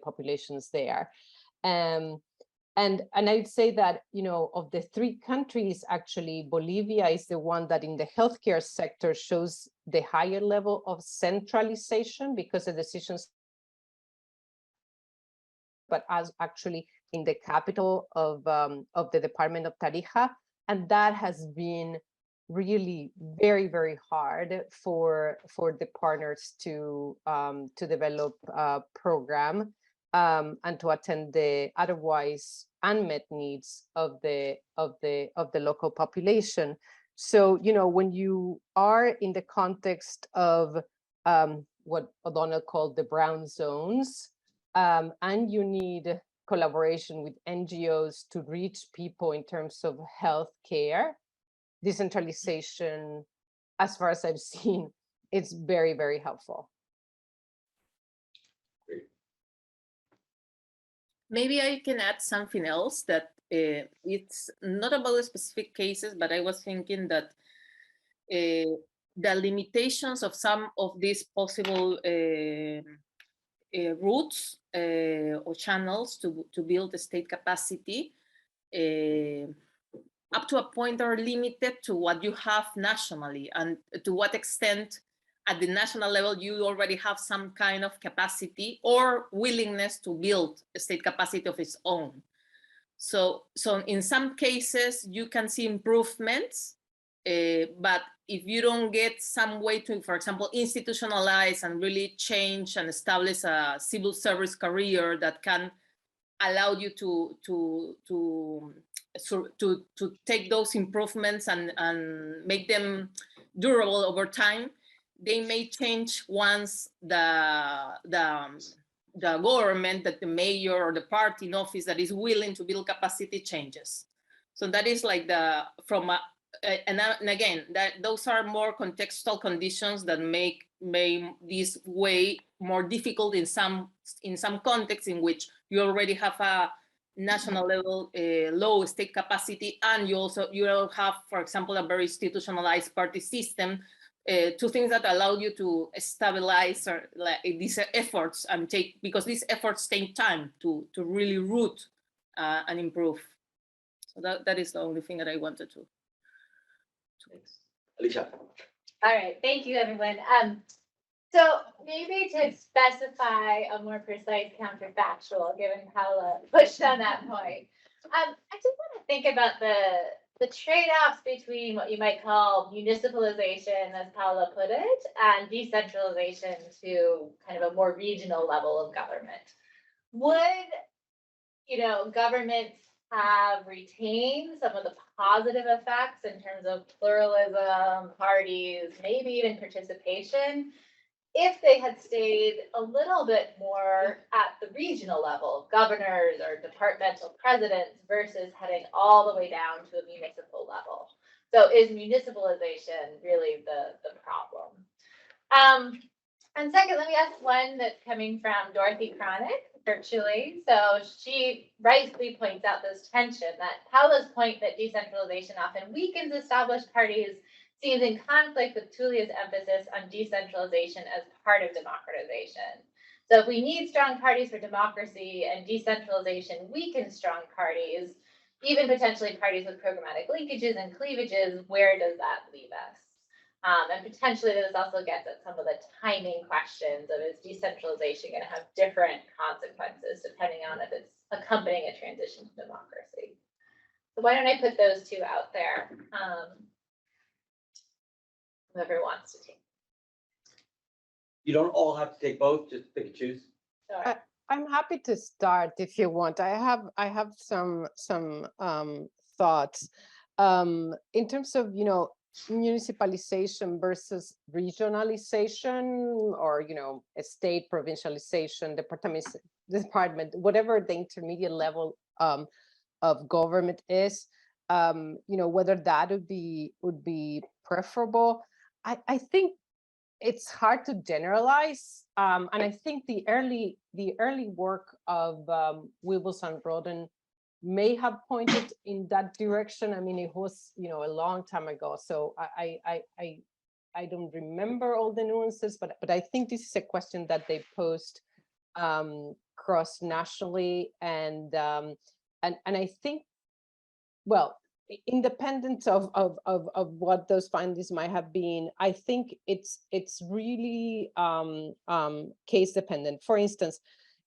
populations there. And I'd say that, you know, of the three countries, actually, Bolivia is the one that in the healthcare sector shows the higher level of centralization, because the decisions, but as actually in the capital of the department of Tarija. And that has been really very, very hard for the partners to develop a program and to attend the otherwise unmet needs of the local population. So, you know, when you are in the context of what O'Donnell called the brown zones, and you need collaboration with NGOs to reach people in terms of health care, decentralization, as far as I've seen, it's very, very helpful. Maybe I can add something else that it's not about specific cases, but I was thinking that the limitations of some of these possible routes or channels to build the state capacity up to a point are limited to what you have nationally, and to what extent at the national level you already have some kind of capacity or willingness to build a state capacity of its own. So in some cases you can see improvements, but if you don't get some way to, for example, institutionalize and really change and establish a civil service career that can allow you to take those improvements and make them durable over time, they may change once the government, that the mayor or the party in office that is willing to build capacity changes. So that is like and again, that those are more contextual conditions that make this way more difficult in some contexts in which you already have a national level low state capacity, and you don't have, for example, a very institutionalized party system. Two things that allow you to stabilize or these efforts and because these efforts take time to really root and improve. So that is the only thing that I wanted to. Thanks. Alicia. All right, thank you, everyone. So maybe to specify a more precise counterfactual, given Paula pushed on that point, I just want to think about the trade-offs between what you might call municipalization, as Paula put it, and decentralization to kind of a more regional level of government. Would, you know, governments have retained some of the positive effects in terms of pluralism, parties, maybe even participation, if they had stayed a little bit more at the regional level, governors or departmental presidents, versus heading all the way down to a municipal level? So is municipalization really the problem? And second, let me ask one that's coming from Dorothy Cronick, virtually. So she rightly points out this tension, that Paula's point that decentralization often weakens established parties seems in conflict with Tulia's emphasis on decentralization as part of democratization. So if we need strong parties for democracy and decentralization weakens strong parties, even potentially parties with programmatic linkages and cleavages, where does that leave us? And potentially this also gets at some of the timing questions of, is decentralization going to have different consequences depending on if it's accompanying a transition to democracy? So why don't I put those two out there? Whoever wants to take. You don't all have to take both, just pick and choose. Sorry. I'm happy to start if you want. I have some thoughts in terms of municipalization versus regionalization, or a state provincialization, department, whatever the intermediate level of government is. Whether that would be preferable. I think it's hard to generalize, and I think the early work of Wibbles and Roden may have pointed in that direction. I mean, it was a long time ago, so I don't remember all the nuances, but I think this is a question that they posed cross nationally, and I think, well, independent of what those findings might have been, I think it's really case dependent. For instance,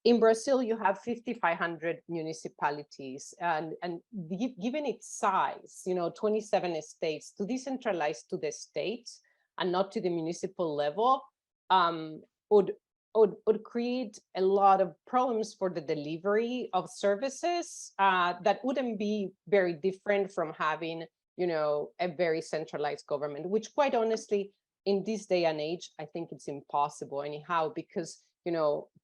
in Brazil, you have 5,500 municipalities, and given its size, 27 states, to decentralize to the states and not to the municipal level would create a lot of problems for the delivery of services that wouldn't be very different from having, a very centralized government, which quite honestly, in this day and age, I think it's impossible anyhow, because,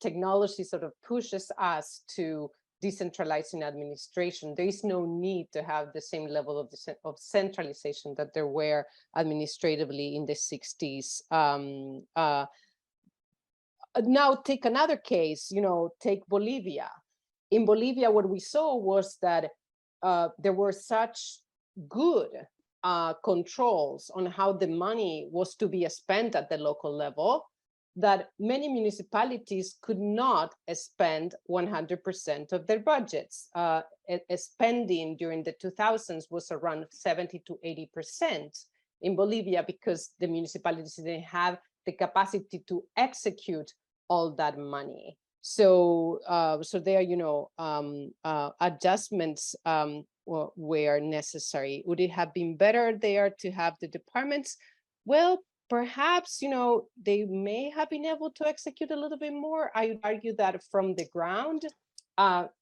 technology sort of pushes us to decentralizing administration. There is no need to have the same level of centralization that there were administratively in the 60s. Now take another case, take Bolivia. In Bolivia, what we saw was that there were such good controls on how the money was to be spent at the local level that many municipalities could not spend 100% of their budgets. Spending during the 2000s was around 70 to 80% in Bolivia, because the municipalities didn't have the capacity to execute all that money. So there, adjustments were necessary. Would it have been better there to have the departments? Well, perhaps, they may have been able to execute a little bit more. I would argue that from the ground,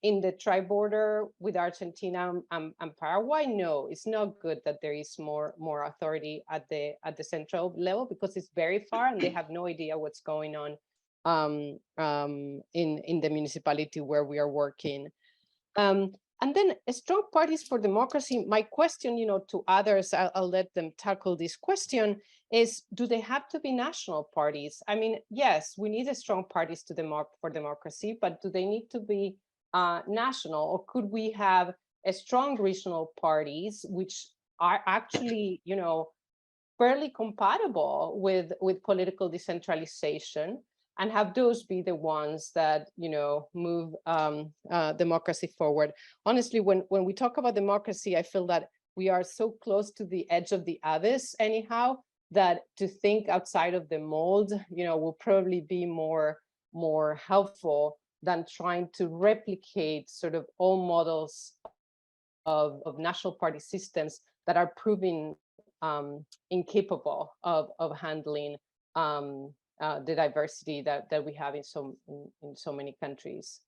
in the tri-border with Argentina and Paraguay, no, it's not good that there is more authority at the central level, because it's very far and they have no idea what's going on in the municipality where we are working. And then strong parties for democracy. My question, to others, I'll let them tackle this question, is, do they have to be national parties? I mean, yes, we need strong parties for democracy, but do they need to be national, or could we have a strong regional parties which are actually, fairly compatible with political decentralization, and have those be the ones that, move democracy forward? Honestly, when we talk about democracy, I feel that we are so close to the edge of the abyss anyhow, that to think outside of the mold, will probably be more helpful than trying to replicate sort of all models of national party systems that are proving incapable of handling the diversity that we have in so many countries.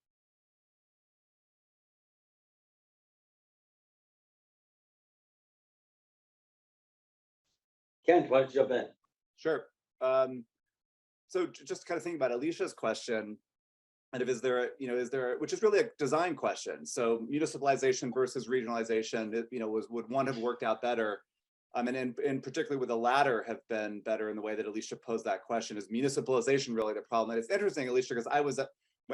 Ken, why don't you jump in? Sure. So just kind of thinking about Alicia's question, and is there, which is really a design question. So municipalization versus regionalization, would one have worked out better? And in particularly with the latter have been better in the way that Alicia posed that question. Is municipalization really the problem? And it's interesting, Alicia, because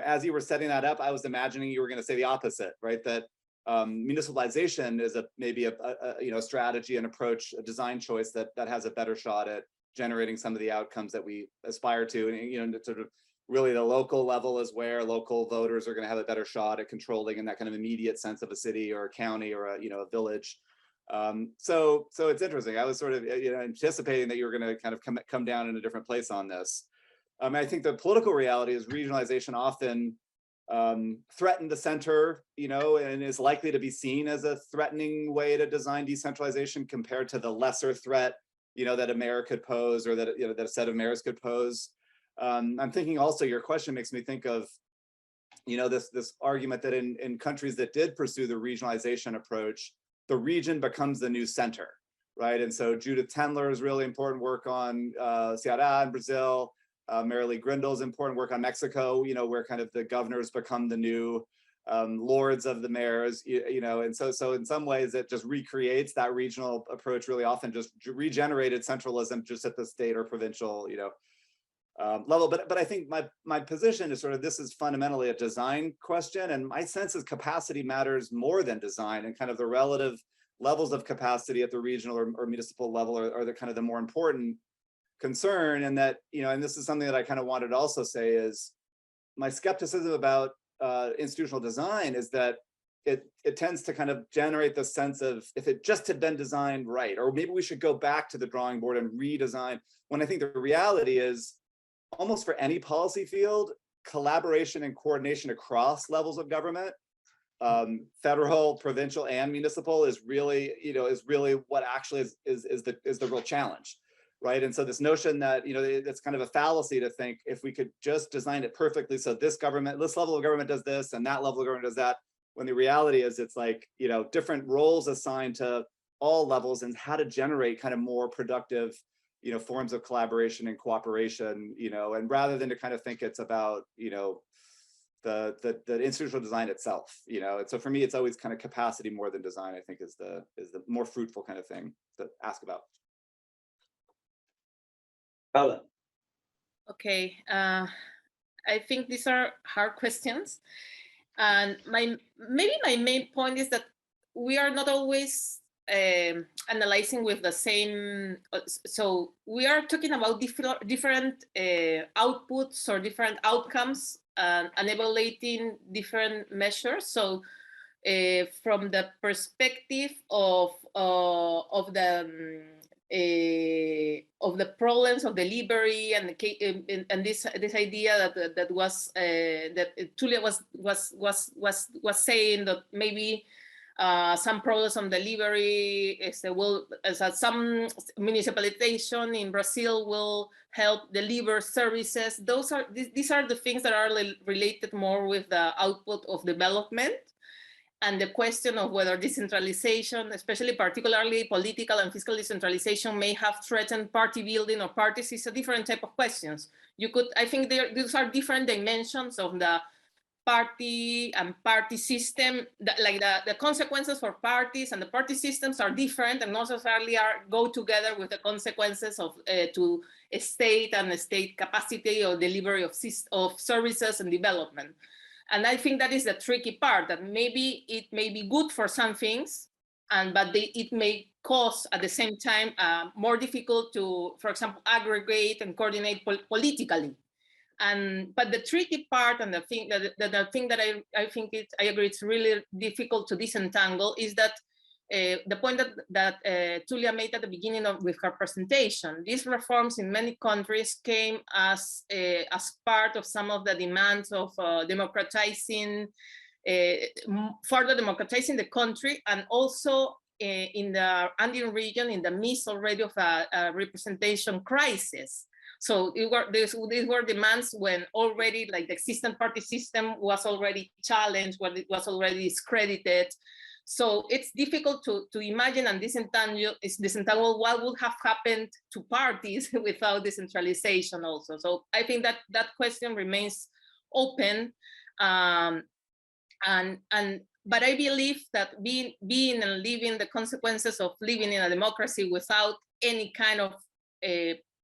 as you were setting that up, I was imagining you were going to say the opposite, right? That municipalization is maybe a strategy, an approach, a design choice that has a better shot at generating some of the outcomes that we aspire to. And sort of really the local level is where local voters are going to have a better shot at controlling in that kind of immediate sense of a city or a county or a village. So it's interesting. I was sort of anticipating that you were going to kind of come down in a different place on this. I think the political reality is regionalization often threatened the center, and is likely to be seen as a threatening way to design decentralization compared to the lesser threat, that a mayor could pose, or that that a set of mayors could pose. I'm thinking also your question makes me think of this argument that in countries that did pursue the regionalization approach, the region becomes the new center, right? And so Judith Tendler's really important work on Ceará in Brazil, Marilee Grindel's important work on Mexico, where kind of the governors become the new lords of the mayors, and so in some ways it just recreates that regional approach. Really often just regenerated centralism just at the state or provincial, level. But I think my position is sort of, this is fundamentally a design question, and my sense is capacity matters more than design, and kind of the relative levels of capacity at the regional or municipal level are the kind of the more important concern. And that, and this is something that I kind of wanted to also say, is my skepticism about institutional design is that it tends to kind of generate the sense of, if it just had been designed right, or maybe we should go back to the drawing board and redesign, when I think the reality is, almost for any policy field, collaboration and coordination across levels of government, federal, provincial, and municipal, is really what actually is the real challenge. Right. And so this notion that, it's kind of a fallacy to think if we could just design it perfectly, so this level of government does this and that level of government does that, when the reality is it's like, different roles assigned to all levels, and how to generate kind of more productive, forms of collaboration and cooperation, and rather than to kind of think it's about, the institutional design itself, And so for me, it's always kind of capacity more than design, I think is the more fruitful kind of thing to ask about. Paula. Okay, I think these are hard questions, and maybe my main point is that we are not always analyzing with the same. So we are talking about different outputs or different outcomes, and evaluating different measures. So from the perspective of the problems of delivery and this idea that Tulia was saying, that maybe some problems on delivery some municipalization in Brazil will help deliver services. These are the things that are related more with the output of development. And the question of whether decentralization, especially particularly political and fiscal decentralization, may have threatened party building or parties, is a different type of questions. I think these are different dimensions of the party and party system, like the consequences for parties and the party systems are different, and not necessarily go together with the consequences of to a state and a state capacity or delivery of services and development. And I think that is the tricky part, that maybe it may be good for some things, but it may cause at the same time more difficult to, for example, aggregate and coordinate politically. But the tricky part, and the thing that I think I agree it's really difficult to disentangle, is that the point that Tulia made at the beginning with her presentation. These reforms in many countries came as part of some of the demands of democratizing, further democratizing the country, and also in the Andean region, in the midst already of a representation crisis. So these were demands when already, like, the existing party system was already challenged, when it was already discredited. So it's difficult to imagine and disentangle what would have happened to parties without decentralization also. So I think that question remains open. But I believe that being and living the consequences of living in a democracy without any kind of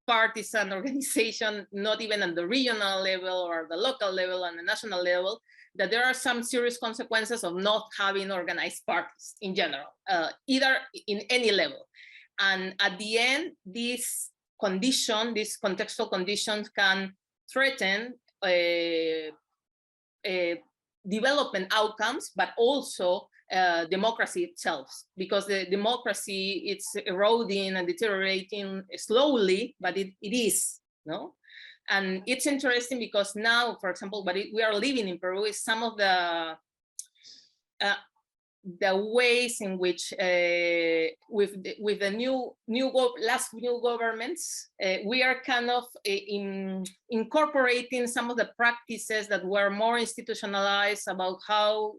partisan organization, not even at the regional level or the local level and the national level, that there are some serious consequences of not having organized parties in general, either in any level. And at the end, these contextual conditions can threaten development outcomes, but also democracy itself, because the democracy, it's eroding and deteriorating slowly, but it is, no? And it's interesting because now, for example, what we are living in Peru is some of the the ways in which with the last new governments, we are kind of incorporating some of the practices that were more institutionalized about how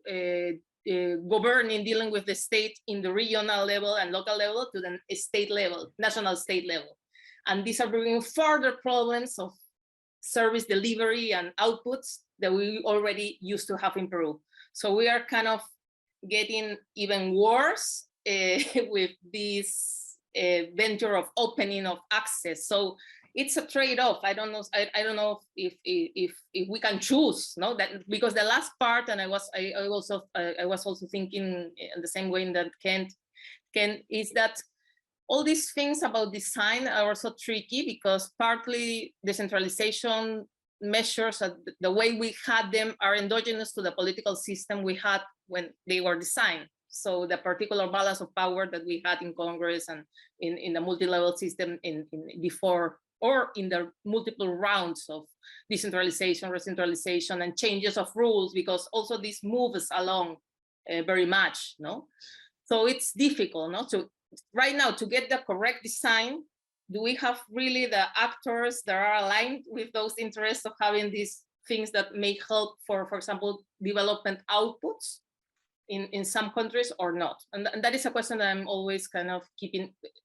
governing, dealing with the state in the regional level and local level to the state level, national state level. And these are bringing further problems of service delivery and outputs that we already used to have in Peru. So we are kind of getting even worse with this venture of opening of access. So it's a trade-off. I don't know. I don't know if we can choose, no, that because the last part, and I was also thinking in the same way that Ken is that all these things about design are also tricky because partly decentralization measures, the way we had them, are endogenous to the political system we had when they were designed. So the particular balance of power that we had in Congress and in the multi-level system in before, or in the multiple rounds of decentralization, recentralization, and changes of rules, because also this moves along very much, no? So it's difficult, no? So right now, to get the correct design, do we have really the actors that are aligned with those interests of having these things that may help for example, development outputs in some countries or not? And that is a question that I'm always kind of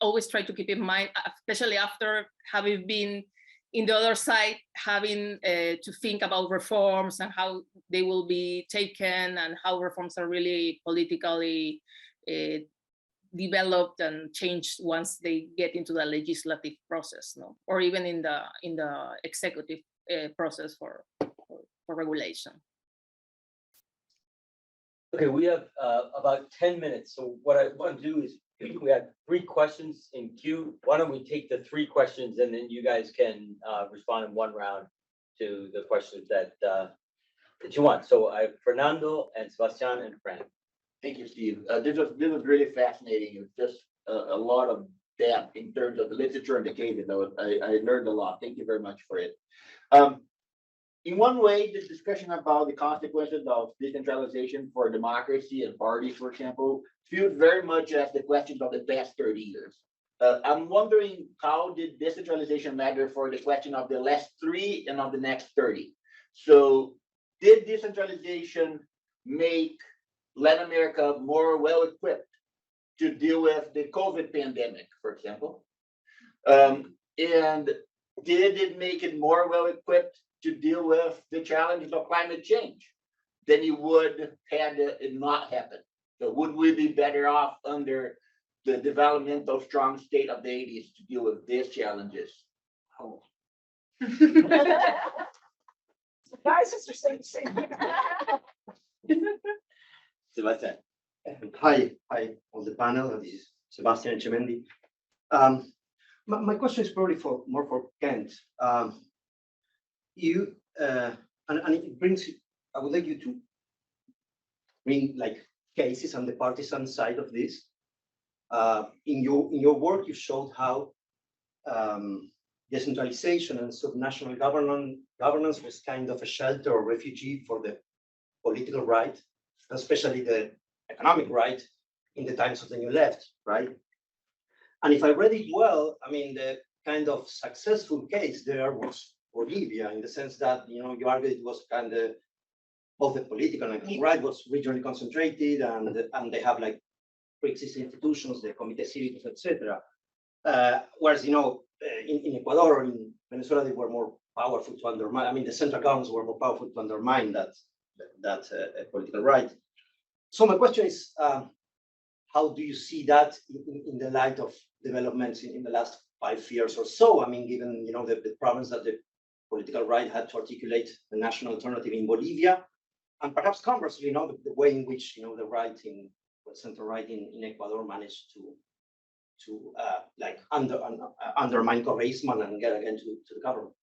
always try to keep in mind, especially after having been in the other side, having to think about reforms and how they will be taken and how reforms are really politically developed and changed once they get into the legislative process, no, or even in the executive process for regulation. Okay, we have about 10 minutes. So what I want to do is we have 3 questions in queue. Why don't we take the 3 questions and then you guys can respond in one round to the questions that you want. So I have Fernando and Sebastian and Fran. Thank you, Steve. This was really fascinating. It was just a lot of depth in terms of the literature and the cases. I learned a lot. Thank you very much for it. In one way, this discussion about the consequences of decentralization for democracy and parties, for example, feels very much as the questions of the past 30 years. I'm wondering, how did decentralization matter for the question of the last 3 and of the next 30? So did decentralization make Latin America more well-equipped to deal with the COVID pandemic, for example? And did it make it more well-equipped to deal with the challenges of climate change than it would had it not happened? So would we be better off under the developmental strong state of the 80s to deal with these challenges? Oh. Guys, it's the same. Sebastian. Hi, on the panel. This is Sebastian Echemendi. My question is probably more for Kent. You and it brings. I would like you to bring like cases on the partisan side of this. In your work, you showed how decentralization and subnational governance was kind of a shelter or refugee for the political right, especially the economic right in the times of the New Left, right? And if I read it well, I mean, the kind of successful case there was Bolivia, in the sense that, you argued it was kind of both the political and economic right was regionally concentrated, and they have like pre-existing institutions, the Comité Cívicos, etc. Whereas, in Ecuador or in Venezuela, they were more powerful to undermine. I mean, the central governments were more powerful to undermine that political right. So my question is, how do you see that in the light of developments in the last 5 years or so? I mean, given the problems that the political right had to articulate the national alternative in Bolivia, and perhaps conversely, the way in which the right in center right in Ecuador managed to like undermine Correisman and get again to the government.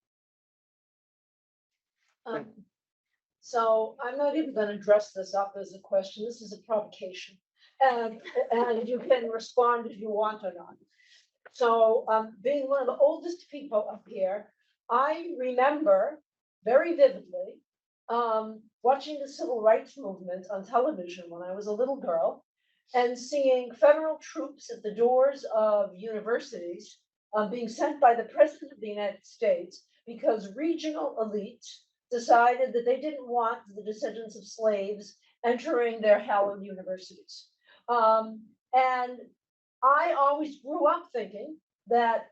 So I'm not even going to dress this up as a question. This is a provocation, and you can respond if you want or not. So being one of the oldest people up here, I remember very vividly watching the civil rights movement on television when I was a little girl and seeing federal troops at the doors of universities being sent by the President of the United States because regional elites decided that they didn't want the descendants of slaves entering their hallowed universities. And I always grew up thinking that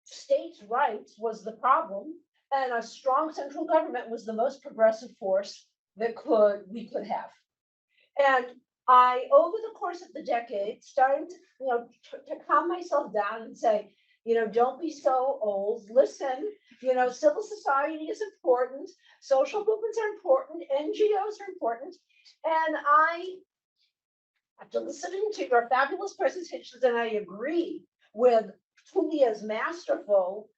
states' rights was the problem and a strong central government was the most progressive force that we could have. And I, over the course of the decade, started to calm myself down and say, don't be so old. Listen, civil society is important. Social movements are important. NGOs are important. And after listening to your fabulous presentations, and I agree with Tulia's masterful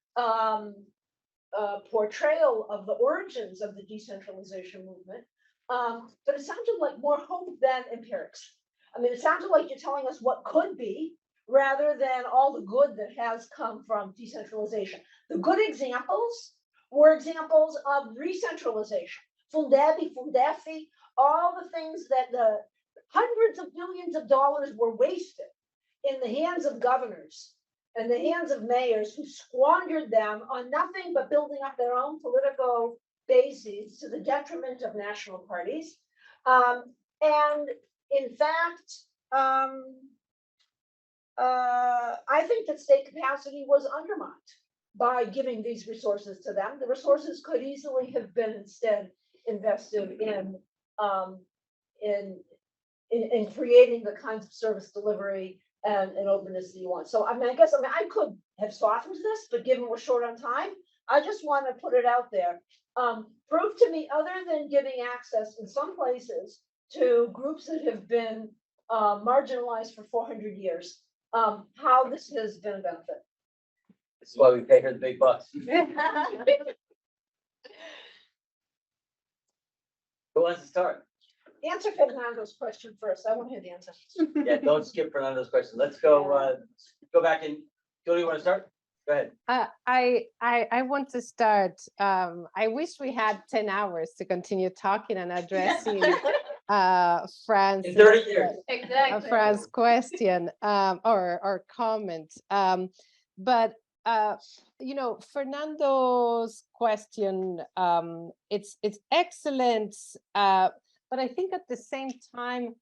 portrayal of the origins of the decentralization movement, but it sounded like more hope than empirics. I mean, it sounded like you're telling us what could be, rather than all the good that has come from decentralization. The good examples were examples of re-centralization. Fundebi, Fundefi, all the things that the hundreds of billions of dollars were wasted in the hands of governors and the hands of mayors who squandered them on nothing but building up their own political bases to the detriment of national parties. And in fact, I think that state capacity was undermined by giving these resources to them. The resources could easily have been instead invested in creating the kinds of service delivery and openness that you want. So I guess I could have softened this, but given we're short on time, I just want to put it out there. Prove to me, other than giving access in some places to groups that have been marginalized for 400 years, how this has been a benefit. This is why we pay her the big bucks. Who wants to start? Answer Fernando's question first. I want to hear the answer. Yeah, don't skip Fernando's question. Let's go go back and Julie, you want to start? Go ahead. I want to start. I wish we had 10 hours to continue talking and addressing Fran's In 30 years. Exactly. Fran's question or comment. But Fernando's question, it's excellent. But I think at the same time,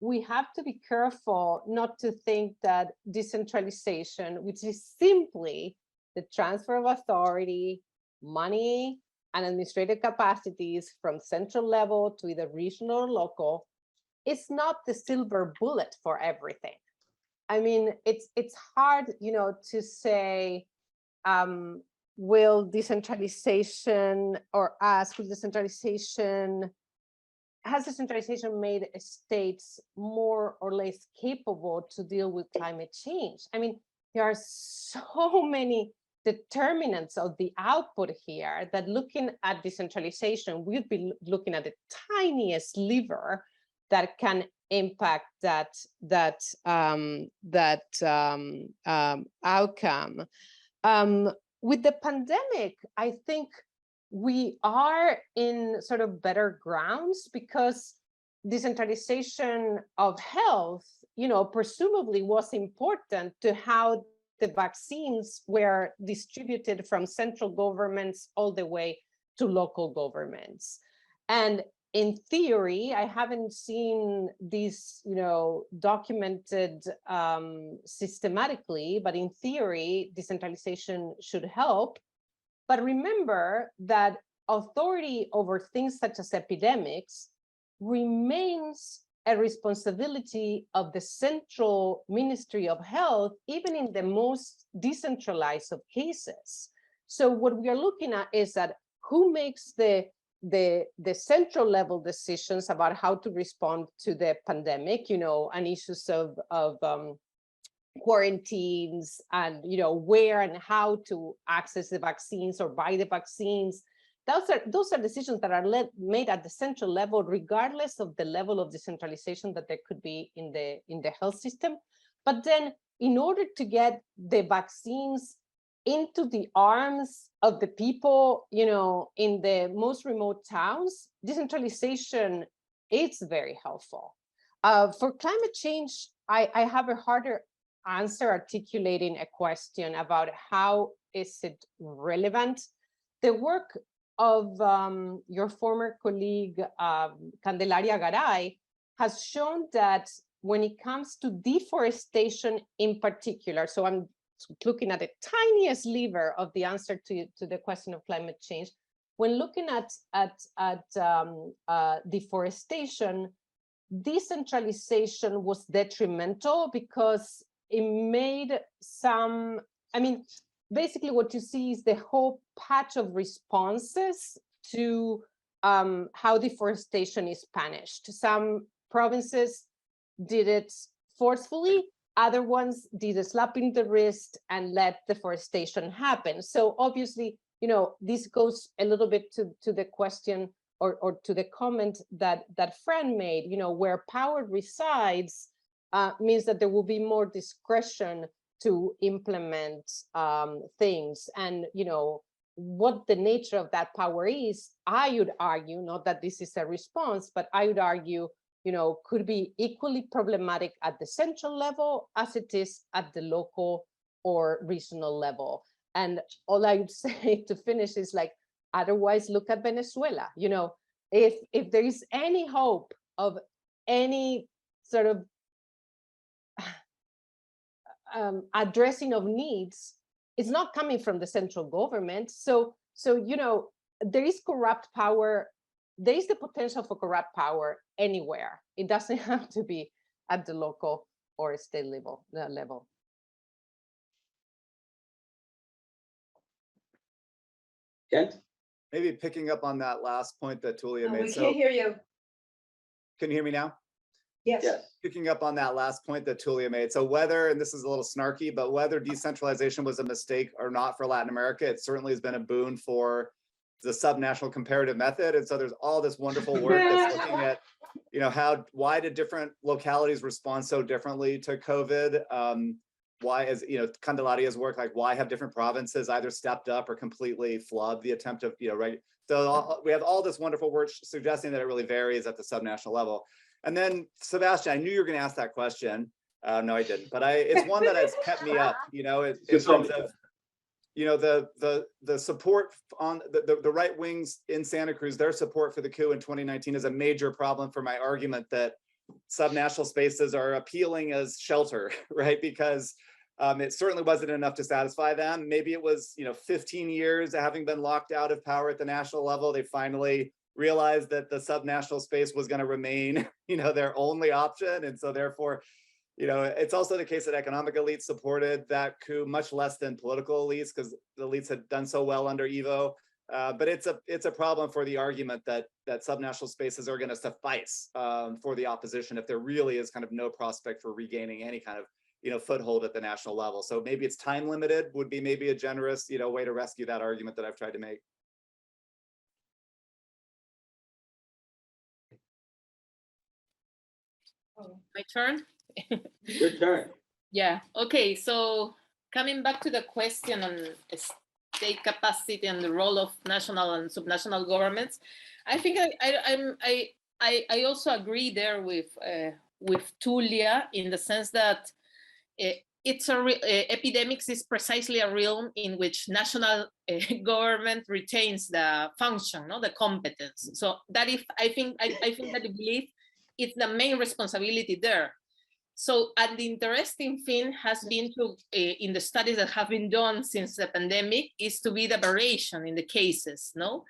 we have to be careful not to think that decentralization, which is simply the transfer of authority, money, and administrative capacities from central level to either regional or local, is not the silver bullet for everything. I mean, it's hard, to say, will decentralization has decentralization made states more or less capable to deal with climate change? I mean, there are so many determinants of the output here that looking at decentralization, we'd be looking at the tiniest lever that can impact that outcome. With the pandemic, I think we are in sort of better grounds because decentralization of health, presumably was important to how the vaccines were distributed from central governments all the way to local governments. And in theory, I haven't seen these, documented systematically, but in theory, decentralization should help. But remember that authority over things such as epidemics remains a responsibility of the Central Ministry of Health, even in the most decentralized of cases. So what we are looking at is that who makes the central level decisions about how to respond to the pandemic, and issues of quarantines and where and how to access the vaccines or buy the vaccines. Those are decisions that are made at the central level, regardless of the level of decentralization that there could be in the health system. But then, in order to get the vaccines into the arms of the people, you know, in the most remote towns, decentralization is very helpful. For climate change, I have a harder answer articulating a question about how is it relevant. The work of your former colleague, Candelaria Garay, has shown that when it comes to deforestation in particular, so I'm looking at the tiniest sliver of the answer to the question of climate change, when looking at deforestation, decentralization was detrimental because it made some, I mean, basically what you see is the whole patch of responses to how deforestation is punished. Some provinces did it forcefully, other ones did a slap in the wrist and let deforestation happen. So obviously, you know, this goes a little bit to the question or to the comment that Fran made, you know, where power resides means that there will be more discretion to implement things. And, you know, what the nature of that power is, I would argue, not that this is a response, but I would argue, you know, could be equally problematic at the central level as it is at the local or regional level. And all I would say to finish is like, otherwise look at Venezuela. You know, if there is any hope of any sort of addressing of needs, it's not coming from the central government. So you know, there is corrupt power. There is the potential for corrupt power anywhere. It doesn't have to be at the local or state level. Kent? Maybe picking up on that last point that Tulia made. We can't hear you. Can you hear me now? Yes. Picking up on that last point that Tulia made. So whether, and this is a little snarky, but whether decentralization was a mistake or not for Latin America, it certainly has been a boon for the subnational comparative method. And so there's all this wonderful work that's looking at, you know, why did different localities respond so differently to COVID? Why is, you know, Candelaria's work, like why have different provinces either stepped up or completely flubbed the attempt of, you know, right? So we have all this wonderful work suggesting that it really varies at the subnational level. And then Sebastian, I knew you were going to ask that question. No, I didn't, but it's one that has kept me up, you know, in terms of, you know, the support on the right wings in Santa Cruz, their support for the coup in 2019 is a major problem for my argument that subnational spaces are appealing as shelter, right? Because it certainly wasn't enough to satisfy them. Maybe it was, you know, 15 years having been locked out of power at the national level, they finally realized that the subnational space was going to remain, you know, their only option. And so therefore, you know, it's also the case that economic elites supported that coup much less than political elites, because the elites had done so well under Evo. But it's a problem for the argument that subnational spaces are going to suffice for the opposition if there really is kind of no prospect for regaining any kind of, you know, foothold at the national level. So maybe it's time limited would be maybe a generous, you know, way to rescue that argument that I've tried to make. My turn? Your turn. Yeah, okay, so coming back to the question on state capacity and the role of national and subnational governments, I think I also agree there with Tulia in the sense that it's epidemics is precisely a realm in which national government retains the function, no, the competence. So that I think that I believe it's the main responsibility there. So, and the interesting thing has been to, in the studies that have been done since the pandemic, is to be the variation in the cases, no?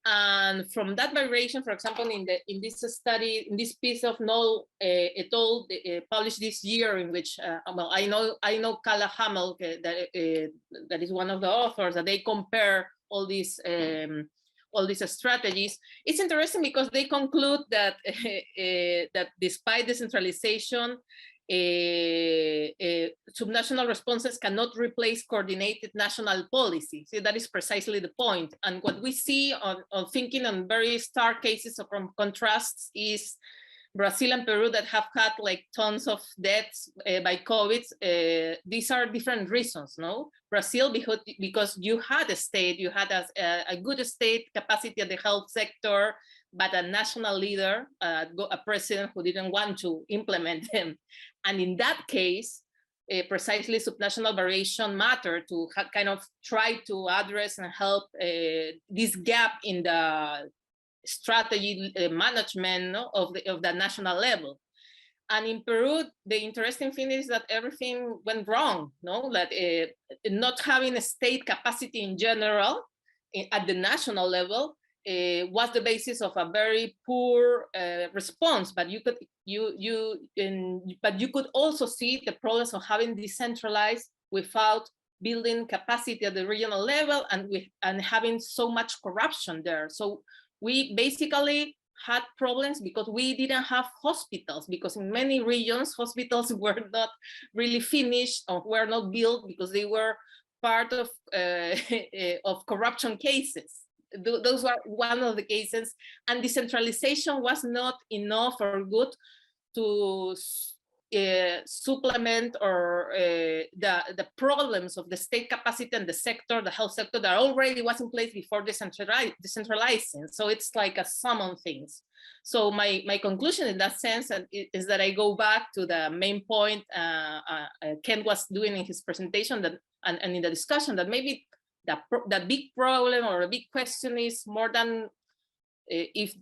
And from that variation, for example, in this study, in this piece of Knoll et al. Published this year, in which, well, I know Kala Hamel, that is one of the authors, that they compare all these strategies. It's interesting because they conclude that that despite decentralization, subnational responses cannot replace coordinated national policy. So that is precisely the point. And what we see on thinking on very stark cases of contrasts is Brazil and Peru that have had like tons of deaths by COVID, these are different reasons, no? Brazil, because you had a state, you had a good state capacity at the health sector, but a national leader, a president who didn't want to implement them. And in that case, precisely subnational variation mattered to kind of try to address and help this gap in the strategy management, no, of the national level. And in Peru, the interesting thing is that everything went wrong, no? That not having a state capacity in general at the national level was the basis of a very poor response. But you could also see the problems of having decentralized without building capacity at the regional level and having so much corruption there. So we basically had problems because we didn't have hospitals, because in many regions, hospitals were not really finished or were not built because they were part of corruption cases. Those were one of the cases, and decentralization was not enough or good to supplement or the problems of the state capacity and the sector, the health sector that already was in place before decentralizing. So it's like a sum of things. So my conclusion in that sense is that I go back to the main point Ken was doing in his presentation, that and in the discussion, that maybe the big problem or a big question is more than if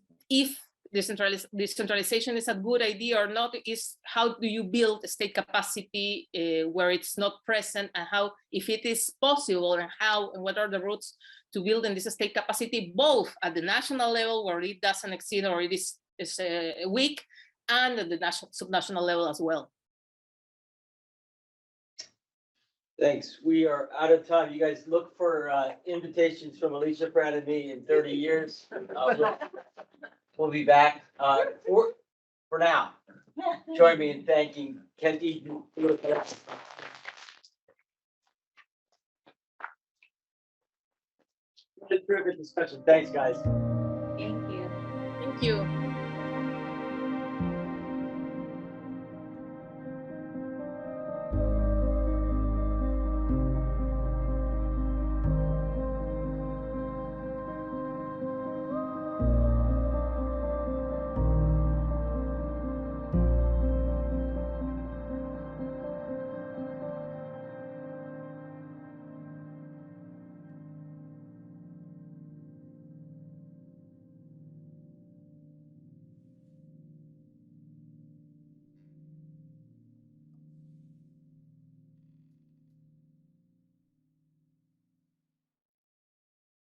decentralization is a good idea or not, is how do you build state capacity where it's not present, and how, if it is possible, and how and what are the routes to building this state capacity, both at the national level where it doesn't exist or it is weak, and at the subnational level as well. Thanks. We are out of time. You guys look for invitations from Alicia, Brad, and me in 30 years. We'll be back. For now, join me in thanking Ken Eaton. Terrific discussion. Thanks, guys. Thank you. Thank you.